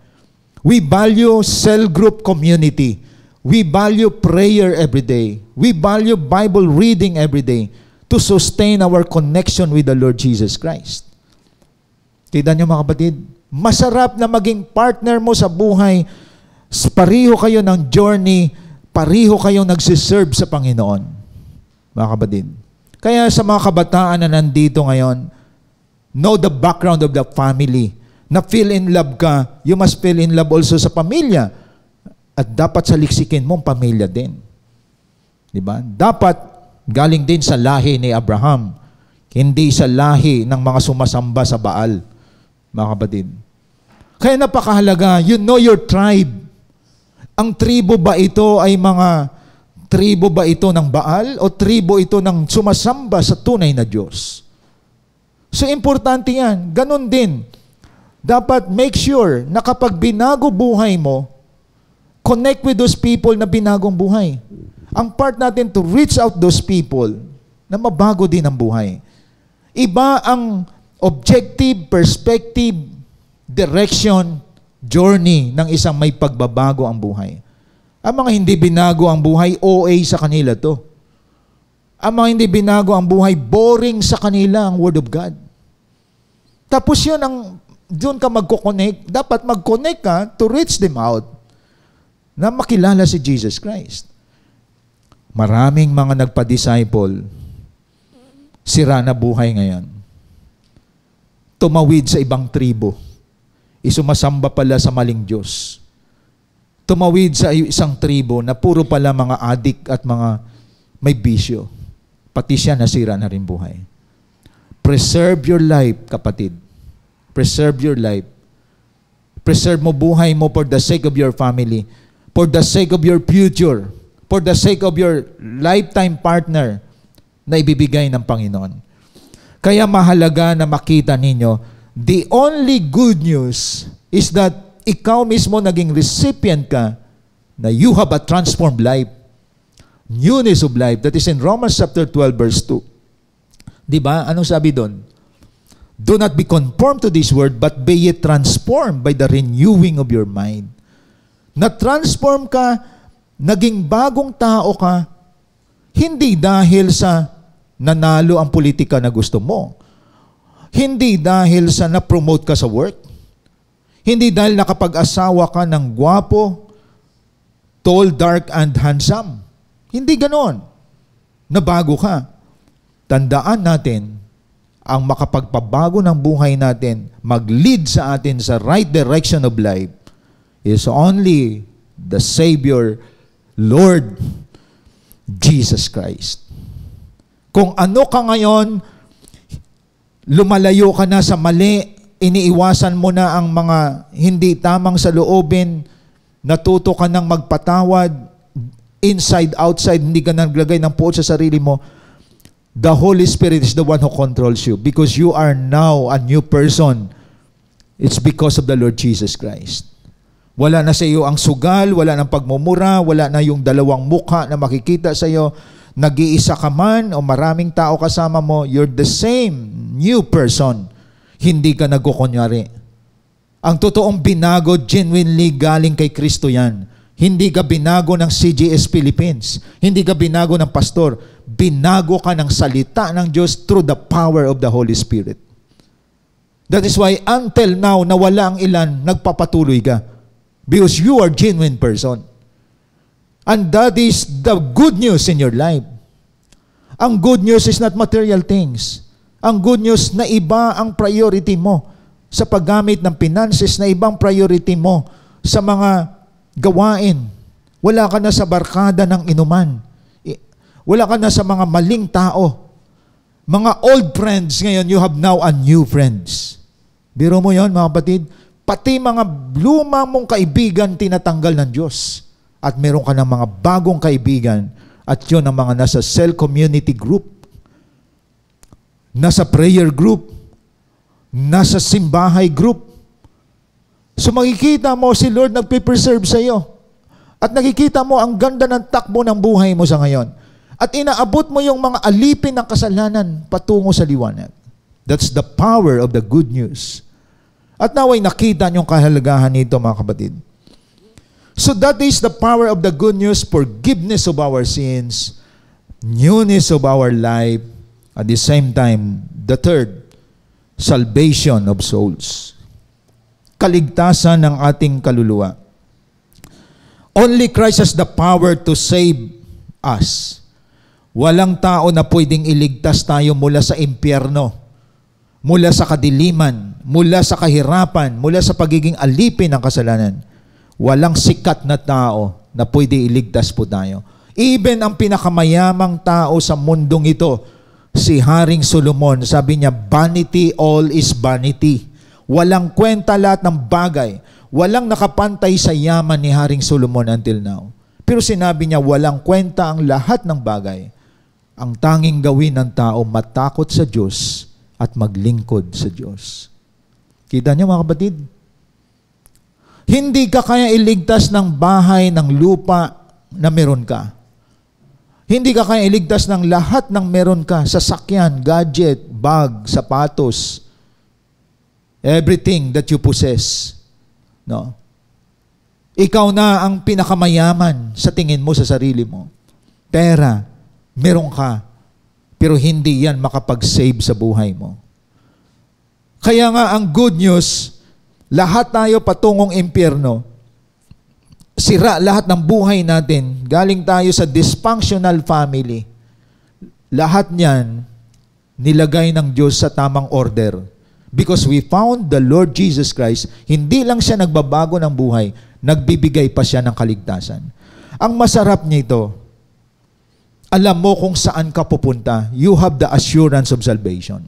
We value cell group community. We value prayer every day. We value Bible reading every day to sustain our connection with the Lord Jesus Christ. Kita niyo, mga kapatid, masarap na maging partner mo sa buhay. Pariho kayo ng journey, pariho kayong nagsiserve sa Panginoon. Mga kapatid. Kaya sa mga kabataan na nandito ngayon, know the background of the family. Na feel in love ka, you must feel in love also sa pamilya. At dapat saliksikin mo ang pamilya din. Diba? Dapat galing din sa lahi ni Abraham. Hindi sa lahi ng mga sumasamba sa Baal. Mga kapatid. Kaya napakahalaga, you know your tribe. Ang tribo ba ito ay mga tribo ba ito ng Baal o tribo ito ng sumasamba sa tunay na Diyos? So, importante yan. Ganon din. Dapat make sure na kapag binago buhay mo, connect with those people na binagong buhay. Ang part natin to reach out those people na mabago din ang buhay. Iba ang objective, perspective, direction, journey ng isang may pagbabago ang buhay. Ang mga hindi binago ang buhay, OA sa kanila to. Ang mga hindi binago ang buhay, boring sa kanila ang Word of God. Tapos yun, doon ka magkoconnect. Dapat mag-connect ka to reach them out na makilala si Jesus Christ. Maraming mga nagpa-disciple, sira na buhay ngayon. Tumawid sa ibang tribo. Isumasamba pala sa maling Diyos. Tumawid sa isang tribo na puro pala mga adik at mga may bisyo. Pati siya nasira na rin buhay. Preserve your life, kapatid. Preserve your life. Preserve mo buhay mo for the sake of your family, for the sake of your future, for the sake of your lifetime partner na ibibigay ng Panginoon. Kaya mahalaga na makita ninyo, the only good news is that ikaw mismo naging recipient ka na you have a transformed life. Newness of life. That is in Romans chapter 12 verse 2. Diba? Anong sabi doon? Do not be conformed to this world, but be ye transformed by the renewing of your mind. Na-transform ka, naging bagong tao ka, hindi dahil sa nanalo ang politika na gusto mo. Hindi dahil sa na-promote ka sa work. Hindi dahil nakapag-asawa ka ng gwapo, tall, dark, and handsome. Hindi ganon. Nabago ka. Tandaan natin, ang makapagpabago ng buhay natin, mag-lead sa atin sa right direction of life, is only the Savior, Lord Jesus Christ. Kung ano ka ngayon, lumalayo ka na sa mali, iniiwasan mo na ang mga hindi tamang saloobin, natuto ka ng magpatawad, inside, outside, hindi ka naglagay ng puot sa sarili mo, the Holy Spirit is the one who controls you because you are now a new person. It's because of the Lord Jesus Christ. Wala na sa iyo ang sugal, wala nang pagmumura, wala na yung dalawang mukha na makikita sa iyo. Nag-iisa ka man o maraming tao kasama mo, you're the same new person. Hindi ka nagkukunyari. Ang totoong binago, genuinely galing kay Kristo yan. Hindi ka binago ng CGS Philippines. Hindi ka binago ng pastor. Binago ka ng salita ng Diyos through the power of the Holy Spirit. That is why until now, nawala ang ilan, nagpapatuloy ka. Because you are genuine person. And that is the good news in your life. Ang good news is not material things. Ang good news na iba ang priority mo sa paggamit ng finances, na ibang priority mo sa mga gawain. Wala ka na sa barkada ng inuman. Wala ka na sa mga maling tao. Mga old friends ngayon, you have now a new friends. Biro mo yon mga kapatid? Pati mga luma mong kaibigan tinatanggal ng Diyos. At meron ka ng mga bagong kaibigan. At yun ang mga nasa cell community group. Nasa prayer group. Nasa simbahay group. So makikita mo si Lord nagpe-preserve sa iyo. At nakikita mo ang ganda ng takbo ng buhay mo sa ngayon. At inaabot mo yung mga alipin ng kasalanan patungo sa liwanag. That's the power of the good news. At naway nakita niyong kahalagahan nito mga kapatid. So that is the power of the good news, forgiveness of our sins, newness of our life, at the same time, the third, salvation of souls. Kaligtasan ng ating kaluluwa. Only Christ has the power to save us. Walang tao na pwedeng iligtas tayo mula sa impyerno, mula sa kadiliman, mula sa kahirapan, mula sa pagiging alipin ng kasalanan. Walang sikat na tao na pwede iligtas po tayo. Even ang pinakamayamang tao sa mundong ito, si Haring Solomon, sabi niya, vanity, all is vanity. Walang kwenta lahat ng bagay. Walang nakapantay sa yaman ni Haring Solomon until now. Pero sinabi niya, walang kwenta ang lahat ng bagay. Ang tanging gawin ng tao, matakot sa Diyos at maglingkod sa Diyos. Kita niyo mga kapatid? Hindi ka kaya iligtas ng bahay, ng lupa na meron ka. Hindi ka kaya iligtas ng lahat ng meron ka, sasakyan, gadget, bag, sapatos, everything that you possess. No? Ikaw na ang pinakamayaman sa tingin mo sa sarili mo. Pera, meron ka, pero hindi yan makapag-save sa buhay mo. Kaya nga ang good news, lahat tayo patungong impyerno, sira lahat ng buhay natin, galing tayo sa dysfunctional family. Lahat niyan, nilagay ng Diyos sa tamang order. Because we found the Lord Jesus Christ, hindi lang siya nagbabago ng buhay, nagbibigay pa siya ng kaligtasan. Ang masarap nito, alam mo kung saan ka pupunta. You have the assurance of salvation.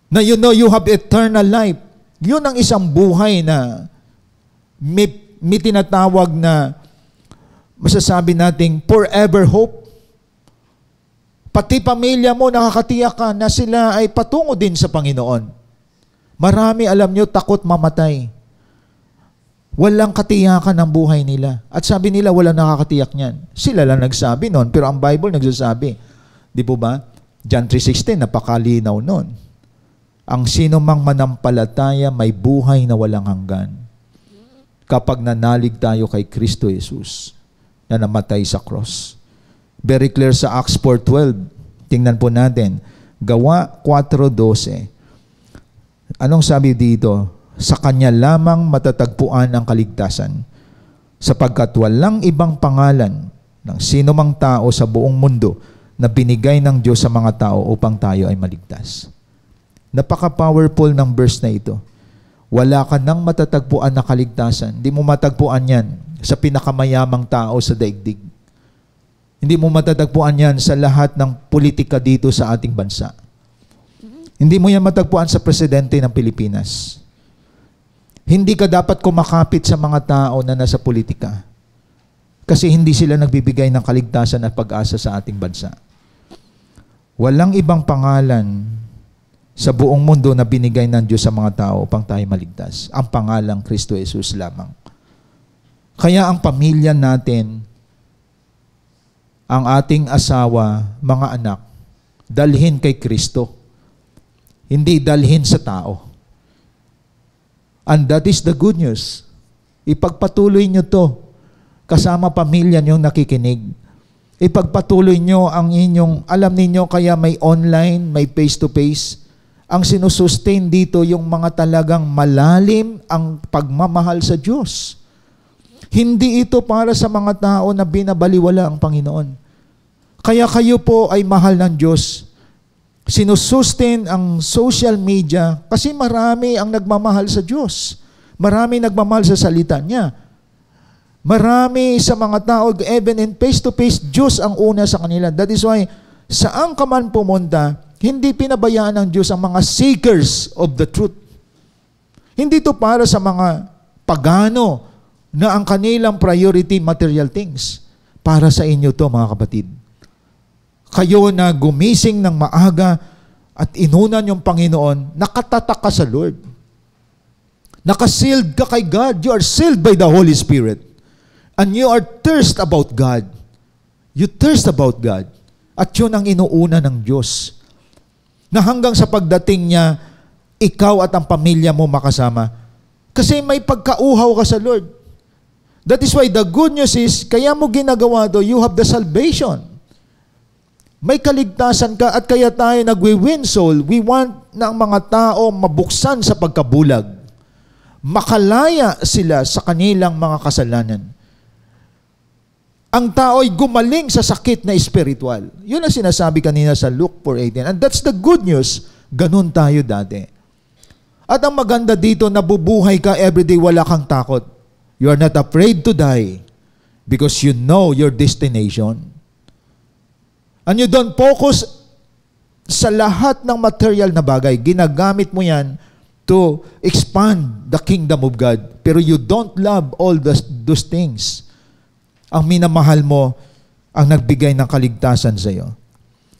Na you know you have eternal life. Yun ang isang buhay na may tinatawag na masasabi nating forever hope. Pati pamilya mo, nakakatiyak ka na sila ay patungo din sa Panginoon. Marami, alam nyo, takot mamatay. Walang katiyakan ang buhay nila. At sabi nila, walang nakakatiyak niyan. Sila lang nagsabi noon, pero ang Bible nagsasabi. Di po ba? John 3:16, napakalinaw noon. Ang sino mang manampalataya may buhay na walang hanggan. Kapag nanalig tayo kay Kristo Jesus na namatay sa cross. Very clear sa Acts 4:12. Tingnan po natin. Gawa 4:12. Anong sabi dito? Sa Kanya lamang matatagpuan ang kaligtasan, sapagkat walang ibang pangalan ng sino mang tao sa buong mundo na binigay ng Diyos sa mga tao upang tayo ay maligtas. Napaka-powerful ng verse na ito. Wala ka nang matatagpuan na kaligtasan. Hindi mo matagpuan yan sa pinakamayamang tao sa daigdig. Hindi mo matatagpuan yan sa lahat ng politika dito sa ating bansa. Hindi mo yan matagpuan sa presidente ng Pilipinas. Hindi ka dapat kumakapit sa mga tao na nasa politika. Kasi hindi sila nagbibigay ng kaligtasan at pag-asa sa ating bansa. Walang ibang pangalan sa buong mundo na binigay ng Diyos sa mga tao upang tayo maligtas. Ang pangalang Kristo Jesus lamang. Kaya ang pamilya natin, ang ating asawa, mga anak, dalhin kay Kristo. Hindi dalhin sa tao. And that is the good news. Ipagpatuloy nyo to kasama pamilya nyo nakikinig. Ipagpatuloy nyo ang inyong, alam ninyo kaya may online, may face-to-face. Ang sinusustain dito yung mga talagang malalim ang pagmamahal sa Diyos. Hindi ito para sa mga tao na binabaliwala ang Panginoon. Kaya kayo po ay mahal ng Diyos. Sinusustain ang social media kasi marami ang nagmamahal sa Diyos. Marami nagmamahal sa salita niya. Marami sa mga tao, even in face-to-face, Diyos ang una sa kanila. That is why, saan ka man pumunta, hindi pinabayaan ng Diyos ang mga seekers of the truth. Hindi ito para sa mga pagano na ang kanilang priority material things. Para sa inyo to mga kapatid. Kayo na gumising ng maaga at inunan yung Panginoon, nakatatak ka sa Lord. Nakasealed ka kay God. You are sealed by the Holy Spirit. And you are thirst about God. You thirst about God. At yun ang inuuna ng Diyos. Na hanggang sa pagdating niya, ikaw at ang pamilya mo makasama. Kasi may pagkauhaw ka sa Lord. That is why the good news is, kaya mo ginagawa do, you have the salvation. May kaligtasan ka at kaya tayo nagwi-win soul. We want na ang mga tao mabuksan sa pagkabulag. Makalaya sila sa kanilang mga kasalanan. Ang tao'y gumaling sa sakit na espiritual. Yun ang sinasabi kanina sa Luke 4:18. And that's the good news. Ganun tayo dati. At ang maganda dito, nabubuhay ka everyday, wala kang takot. You are not afraid to die because you know your destination. And you don't focus sa lahat ng material na bagay. Ginagamit mo yan to expand the kingdom of God. Pero you don't love all those things. Ang minamahal mo, ang nagbigay ng kaligtasan sa iyo.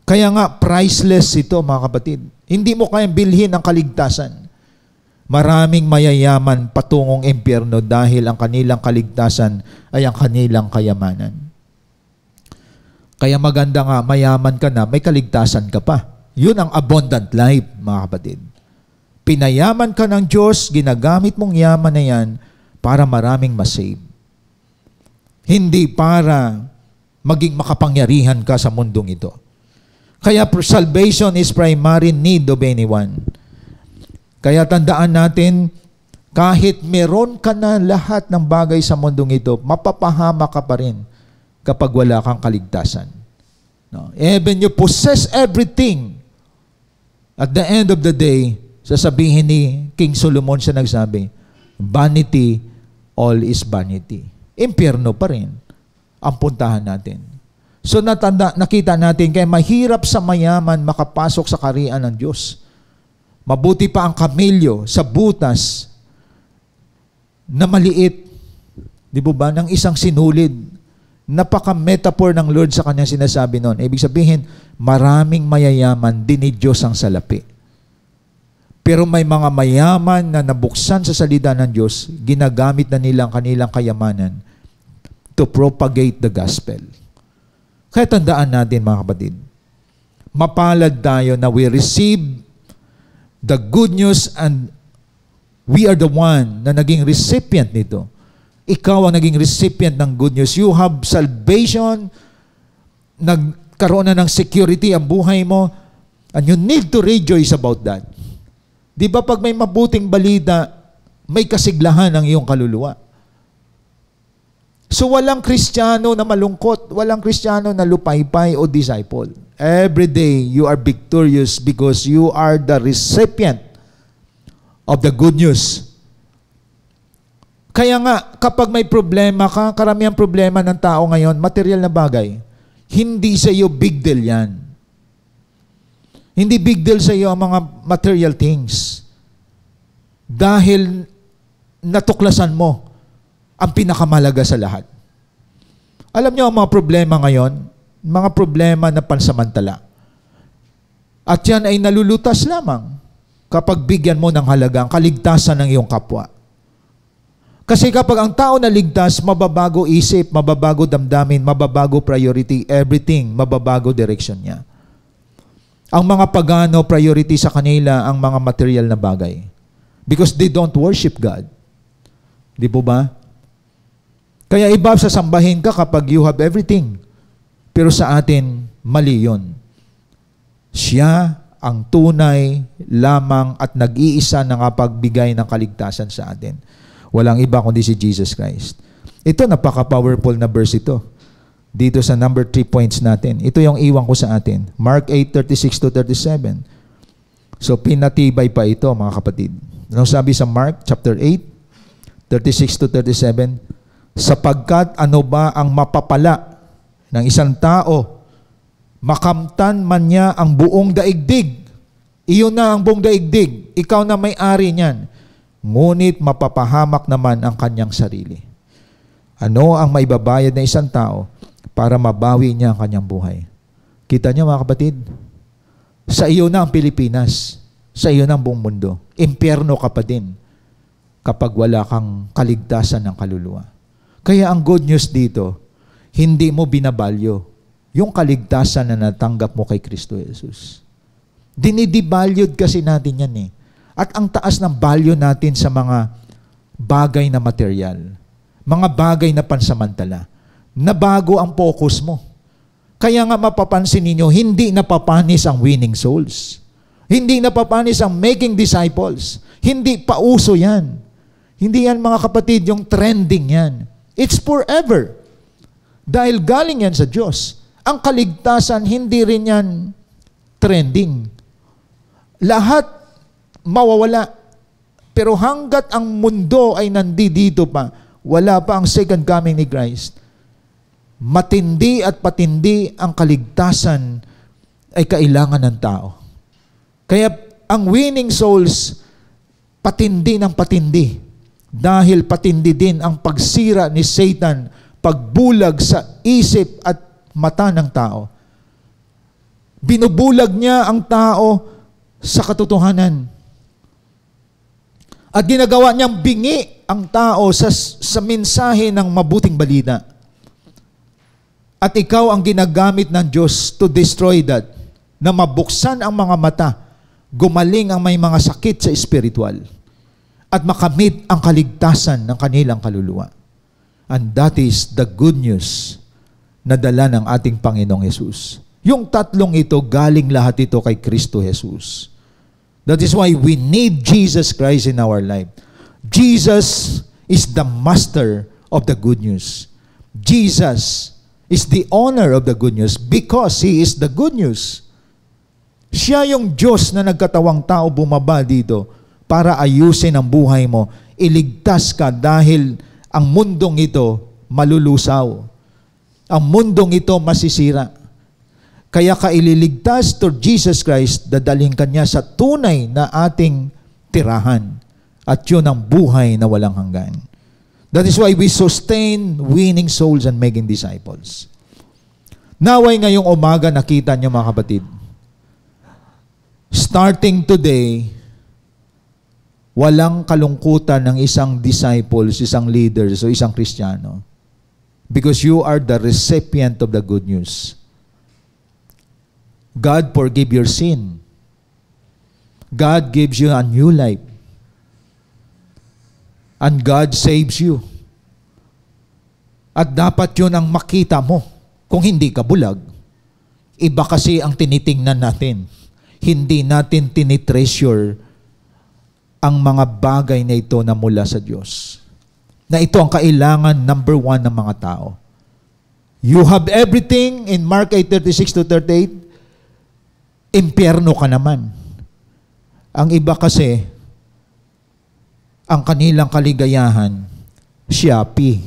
Kaya nga, priceless ito mga kapatid. Hindi mo kayang bilhin ang kaligtasan. Maraming mayayaman patungong impyerno dahil ang kanilang kaligtasan ay ang kanilang kayamanan. Kaya maganda nga, mayaman ka na, may kaligtasan ka pa. Yun ang abundant life, mga kapatid. Pinayaman ka ng Diyos, ginagamit mong yaman na yan para maraming masave. Hindi para maging makapangyarihan ka sa mundong ito. Kaya salvation is primary need of anyone. Kaya tandaan natin, kahit meron ka na lahat ng bagay sa mundong ito, mapapahama ka pa rin kapag wala kang kaligtasan. No? Even you possess everything, at the end of the day, sasabihin ni King Solomon siya nagsabi, vanity, all is vanity. Impyerno pa rin ang puntahan natin. So nakita natin, kaya mahirap sa mayaman makapasok sa kaharian ng Diyos. Mabuti pa ang kamilyo sa butas na maliit, di ba, ng isang sinulid. Napaka-metaphor ng Lord sa kanyang sinasabi noon. Ibig sabihin, maraming mayayaman, din ni Diyos ang salapi. Pero may mga mayaman na nabuksan sa salita ng Diyos, ginagamit na nilang kanilang kayamanan to propagate the gospel. Kaya tandaan natin mga kapatid, mapalad tayo na we receive the good news and we are the one na naging recipient nito. Ikaw ang naging recipient ng good news. You have salvation, nagkaroon na ng security ang buhay mo, and you need to rejoice about that. Di ba pag may mabuting balita, may kasiglahan ang iyong kaluluwa. So walang Kristiyano na malungkot, walang Kristiyano na lupaypay o disciple. Every day, you are victorious because you are the recipient of the good news. Kaya nga, kapag may problema ka, karamihan problema ng tao ngayon, material na bagay, hindi sa iyo big deal yan. Hindi big deal sa iyo ang mga material things. Dahil natuklasan mo ang pinakamalaga sa lahat. Alam niyo ang mga problema ngayon, mga problema na pansamantala. At yan ay nalulutas lamang kapag bigyan mo ng halaga ang kaligtasan ng iyong kapwa. Kasi kapag ang tao na ligtas, mababago isip, mababago damdamin, mababago priority, everything, mababago direction niya. Ang mga pagano, priority sa kanila ang mga material na bagay. Because they don't worship God. Di po ba? Kaya iba sasambahin ka kapag you have everything. Pero sa atin, mali yun. Siya ang tunay lamang at nag-iisa na kapagbigay ng kaligtasan sa atin. Walang iba kundi si Jesus Christ. Ito, napaka-powerful na verse ito. Dito sa number 3 points natin. Ito yung iwan ko sa atin. Mark 8:36-37. So, pinatibay pa ito, mga kapatid. Ano sabi sa Mark chapter 8:36-37? Sapagkat ano ba ang mapapala ng isang tao, makamtan man niya ang buong daigdig. Iyon na ang buong daigdig. Ikaw na may-ari niyan. Ngunit mapapahamak naman ang kanyang sarili. Ano ang maibabayad na isang tao para mabawi niya ang kanyang buhay? Kita niyo mga kapatid? Sa iyo na ang Pilipinas. Sa iyo na ang buong mundo. Impyerno ka pa din kapag wala kang kaligtasan ng kaluluwa. Kaya ang good news dito, hindi mo binabalyo yung kaligtasan na natanggap mo kay Kristo Jesus. Dinidevalued kasi natin yan eh. At ang taas ng value natin sa mga bagay na material, mga bagay na pansamantala, na bago ang focus mo. Kaya nga mapapansin ninyo, hindi napapanis ang winning souls. Hindi napapanis ang making disciples. Hindi pauso yan. Hindi yan mga kapatid, yung trending yan. It's forever. Dahil galing yan sa Diyos. Ang kaligtasan, hindi rin yan trending. Lahat mawawala. Pero hanggat ang mundo ay nandito pa, wala pa ang second coming ni Christ, matindi at patindi ang kaligtasan ay kailangan ng tao. Kaya ang winning souls, patindi ng patindi. Dahil patindi din ang pagsira ni Satan, pagbulag sa isip at mata ng tao. Binubulag niya ang tao sa katotohanan. At ginagawa niyang bingi ang tao sa mensahe ng mabuting balita. At ikaw ang ginagamit ng Diyos to destroy that, na mabuksan ang mga mata, gumaling ang may mga sakit sa spiritual, at makamit ang kaligtasan ng kanilang kaluluwa. And that is the good news na dala ng ating Panginoong Jesus. Yung tatlong ito, galing lahat ito kay Kristo Jesus. That is why we need Jesus Christ in our life. Jesus is the master of the good news. Jesus is the owner of the good news because He is the good news. Siya yung Diyos na nagkatawang tao bumaba dito para ayusin ang buhay mo. Iligtas ka dahil ang mundong ito malulusaw. Ang mundong ito masisira. Kaya ka ililigtas to Jesus Christ, dadalhin ka niya sa tunay na ating tirahan. At yun ang buhay na walang hanggan. That is why we sustain winning souls and making disciples. Naway ngayong umaga nakita niyo mga kapatid, starting today, Walang kalungkutan ng isang disciples, isang leader, o isang Kristiyano. Because you are the recipient of the good news. God forgive your sin. God gives you a new life. And God saves you. At dapat yun ang makita mo kung hindi ka bulag. Iba kasi ang tinitingnan natin. Hindi natin tinitreasure ang mga bagay na ito na mula sa Diyos. Na ito ang kailangan number 1 ng mga tao. You have everything in Mark 8:36-38. Impyerno ka naman. Ang iba kasi, ang kanilang kaligayahan, Shopee.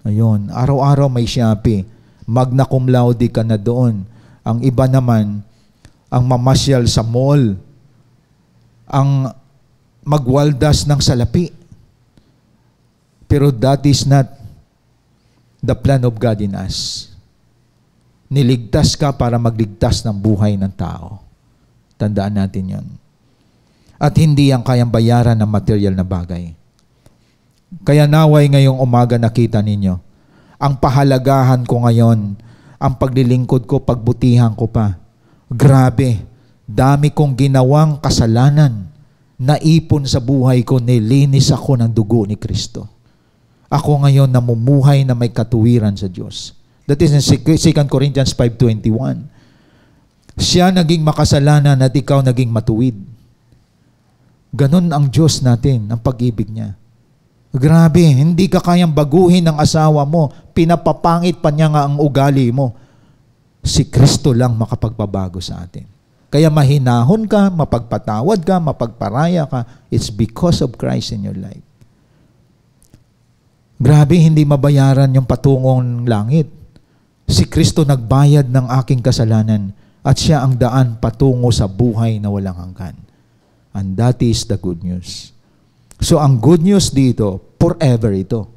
Ayun, araw-araw may Shopee. Magna cum laude ka na doon. Ang iba naman, ang mamasyal sa mall, ang magwaldas ng salapi. Pero that is not the plan of God in us. Niligtas ka para magligtas ng buhay ng tao. Tandaan natin yon. At hindi yan kayang bayaran ng material na bagay. Kaya naway ngayong umaga nakita ninyo, ang pahalagahan ko ngayon, ang paglilingkod ko, pagbutihan ko pa. Grabe, dami kong ginawang kasalanan. Naipon sa buhay ko, nilinis ako ng dugo ni Kristo. Ako ngayon namumuhay na may katuwiran sa Diyos. That is in 2 Corinthians 5:21. Siya naging makasalanan at ikaw naging matuwid. Ganon ang Diyos natin, ang pag-ibig niya. Grabe, hindi ka kayang baguhin ng asawa mo. Pinapapangit pa niya nga ang ugali mo. Si Kristo lang makapagpabago sa atin. Kaya mahinahon ka, mapagpatawad ka, mapagparaya ka. It's because of Christ in your life. Grabe, hindi mabayaran yung patungong langit. Si Kristo nagbayad ng aking kasalanan at siya ang daan patungo sa buhay na walang hanggan. And that is the good news. So ang good news dito, forever ito.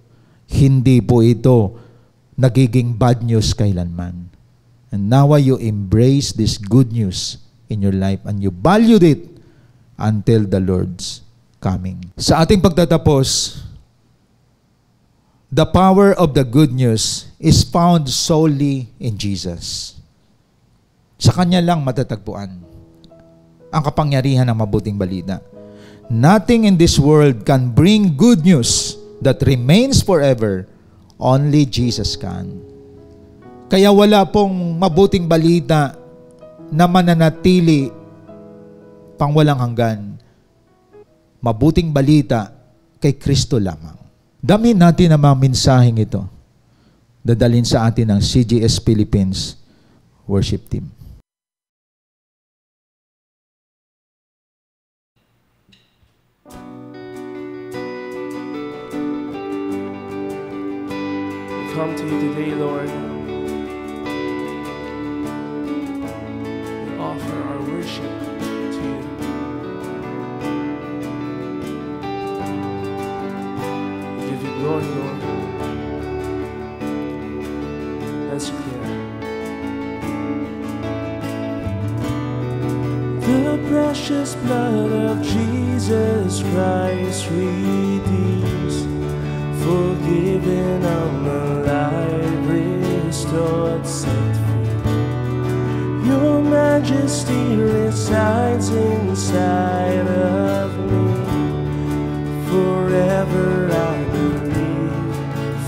Hindi po ito nagiging bad news kailanman. And now you embrace this good news in your life and you valued it until the Lord's coming. Sa ating pagtatapos, the power of the good news is found solely in Jesus. Sa Kanya lang matatagpuan ang kapangyarihan ng mabuting balita. Nothing in this world can bring good news that remains forever. Only Jesus can. Kaya wala pong mabuting balita na mananatili pang walang hanggan. Mabuting balita kay Kristo lamang. Damin natin ang mga mensaheng ito. Dadalhin sa atin ng CGS Philippines worship team. Come to you today, Lord. We offer our worship to you. We give you glory, Lord. Let's declare. The precious blood of Jesus Christ redeems, forgiven, I'm alive, restored, set free. Your majesty resides inside of me. Forever I believe,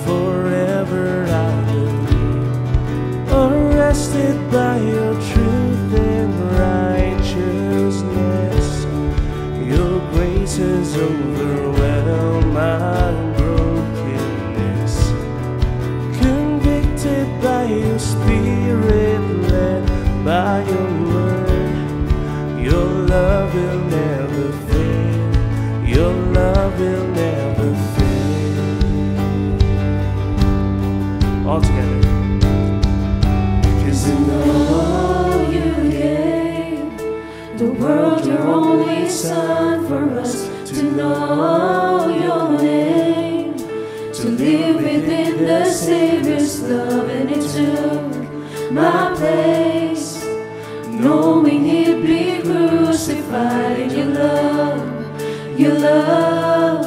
forever I believe. Arrested by your truth and righteousness, your grace has overwhelmed my your spirit, led by your word. Your love will never fail. Your love will never fail. All together. Cause in all you gave the world, your only Son, for us to know your name, to live within the Savior's love, and it took my place, knowing he'd be crucified in your love. your love.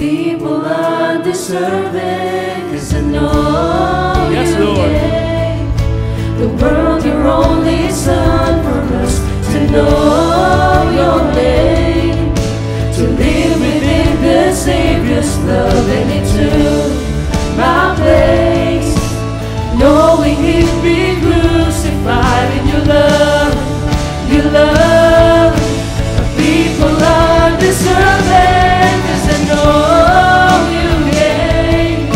People undeserving, 'cause I know Yes, you Lord. gave the world your only Son for us to know your name, to live within the Savior's love, and He took my place, knowing He'd be crucified in your love, your love. People undeserving, 'cause I know you gave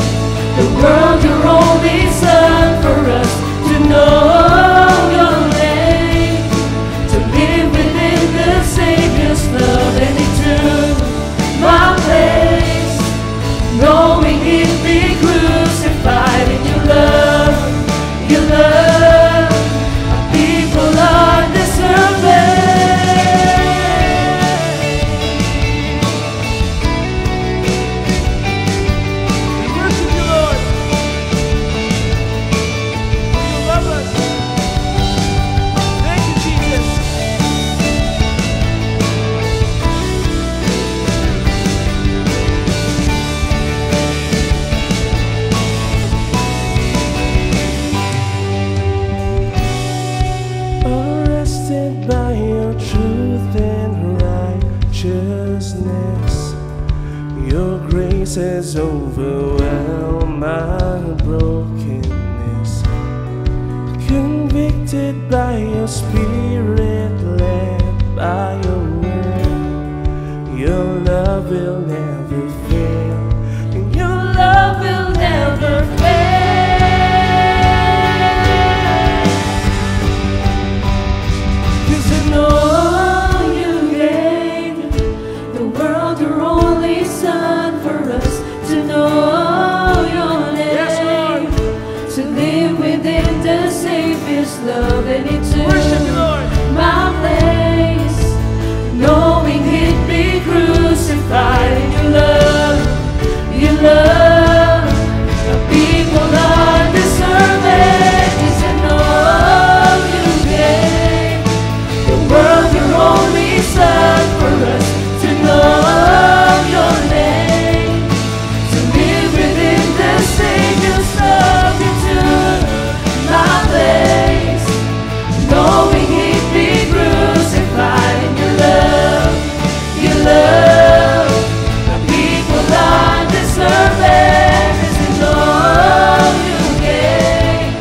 the world your only Son for us to know your name, to live within the Savior's love, and He took my place, knowing He'd be crucified in your love, your love. People undeserving. We worship you, Lord. You love us. Thank you, Jesus. Arrested by your truth and righteousness, your grace has overwhelmed my brokenness. Convicted by your Spirit, led by your word, your love will never fail, and your love will never fail. 'Cause I know you gave the world your only Son for us to know your name, Yes, Lord. to live within the Savior's love, and He Worship you, took Lord. my place, knowing He'd be crucified in your love, your love. The people undeserving, 'cause I know you gave the world your only Son for us to know your name, to live within the Savior's love. You took my place, knowing He'd be crucified in your love, your love. The people undeserving, 'cause I know you gave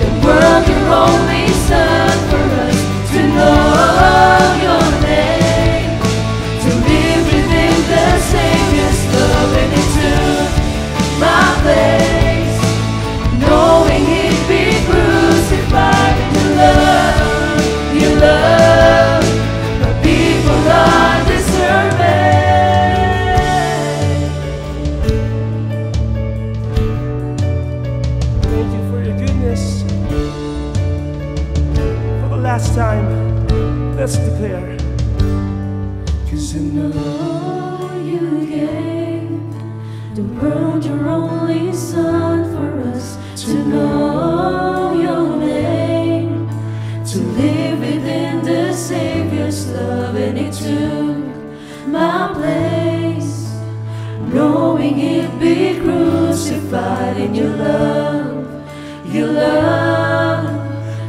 the world your only Son for us to know your name, to live within the Savior's love, and He took my place, knowing He'd be crucified in your love, your love. The people undeserving. Thank you for your goodness. For the last time, let's declare. 'Cause I know you gave the world your only Son for us to know your name, to live within the Savior's love, and He took my place, knowing He'd be crucified in your love, your love.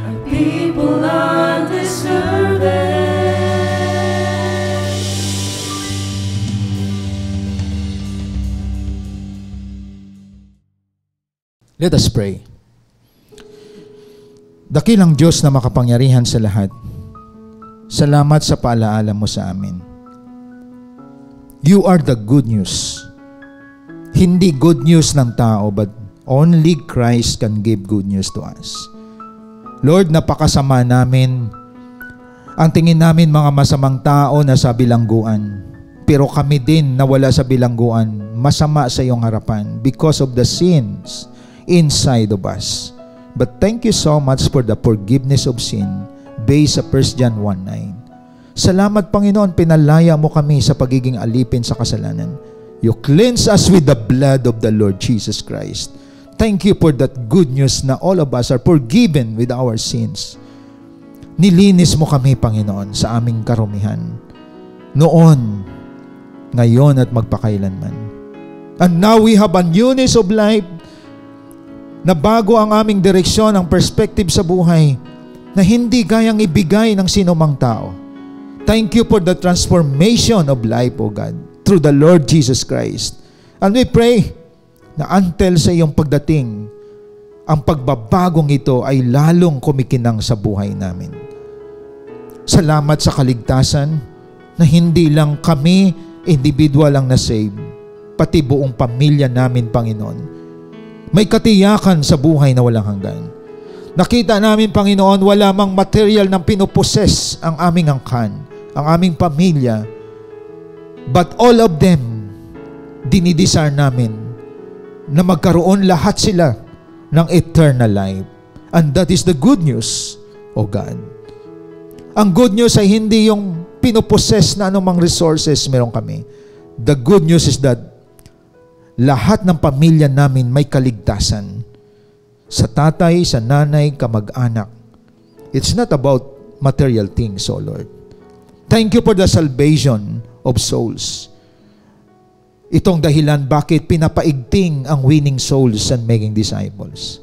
Our people undeserving. Let us pray. Dakilang Diyos na makapangyarihan sa lahat, salamat sa paalaala mo sa amin. You are the good news. Hindi good news ng tao, but only Christ can give good news to us. Lord, napakasama namin. Ang tingin namin mga masamang tao na sa bilangguan. Pero kami din na wala sa bilangguan, masama sa iyong harapan because of the sins inside of us. But thank you so much for the forgiveness of sin based sa 1 John 1:9. Salamat Panginoon, pinalaya mo kami sa pagiging alipin sa kasalanan. You cleanse us with the blood of the Lord Jesus Christ. Thank you for that good news na all of us are forgiven with our sins. Nilinis mo kami, Panginoon, sa aming karumihan. Noon, ngayon at magpakailanman. And now we have a newness of life na bago ang aming direksyon, ang perspective sa buhay na hindi gayang ibigay ng sino mang tao. Thank you for the transformation of life, O God, through the Lord Jesus Christ. And we pray na until sa iyong pagdating, ang pagbabagong ito ay lalong kumikinang sa buhay namin. Salamat sa kaligtasan na hindi lang kami individual ang nasave, pati buong pamilya namin, Panginoon. May katiyakan sa buhay na walang hanggan. Nakita namin, Panginoon, wala mang material ng pinuposes ang aming angkan, ang aming pamilya, but all of them, dinidesire namin na magkaroon lahat sila ng eternal life. And that is the good news, O God. Ang good news ay hindi yung pinuposes na anumang resources meron kami. The good news is that lahat ng pamilya namin may kaligtasan. Sa tatay, sa nanay, kamag-anak. It's not about material things, O Lord. Thank you for the salvation of souls. Itong dahilan bakit pinapaigting ang winning souls and making disciples.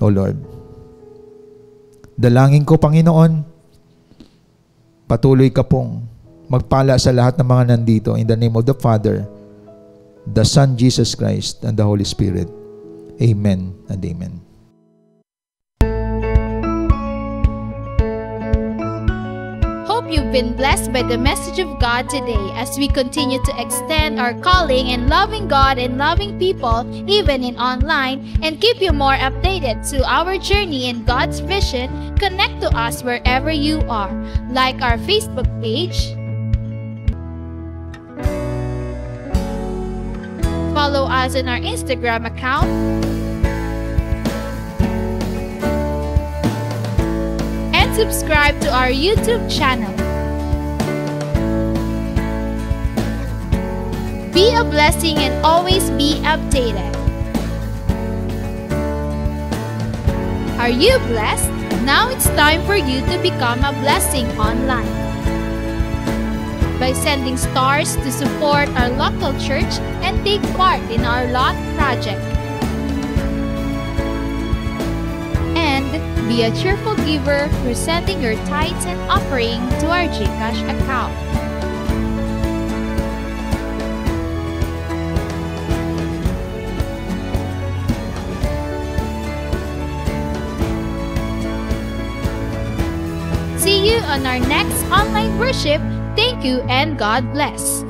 O Lord, dalangin ko, Panginoon, patuloy ka pong magpala sa lahat ng mga nandito in the name of the Father, the Son, Jesus Christ, and the Holy Spirit. Amen and amen. Hope you've been blessed by the message of God today as we continue to extend our calling in loving God and loving people, even in online, and keep you more updated to our journey in God's vision. Connect to us wherever you are. Like our Facebook page, follow us on our Instagram account, and subscribe to our YouTube channel. Be a blessing and always be updated. Are you blessed? Now it's time for you to become a blessing online by sending stars to support our local church and take part in our lot project. And be a cheerful giver through sending your tithes and offering to our GCash account. See you on our next online worship. Thank you and God bless.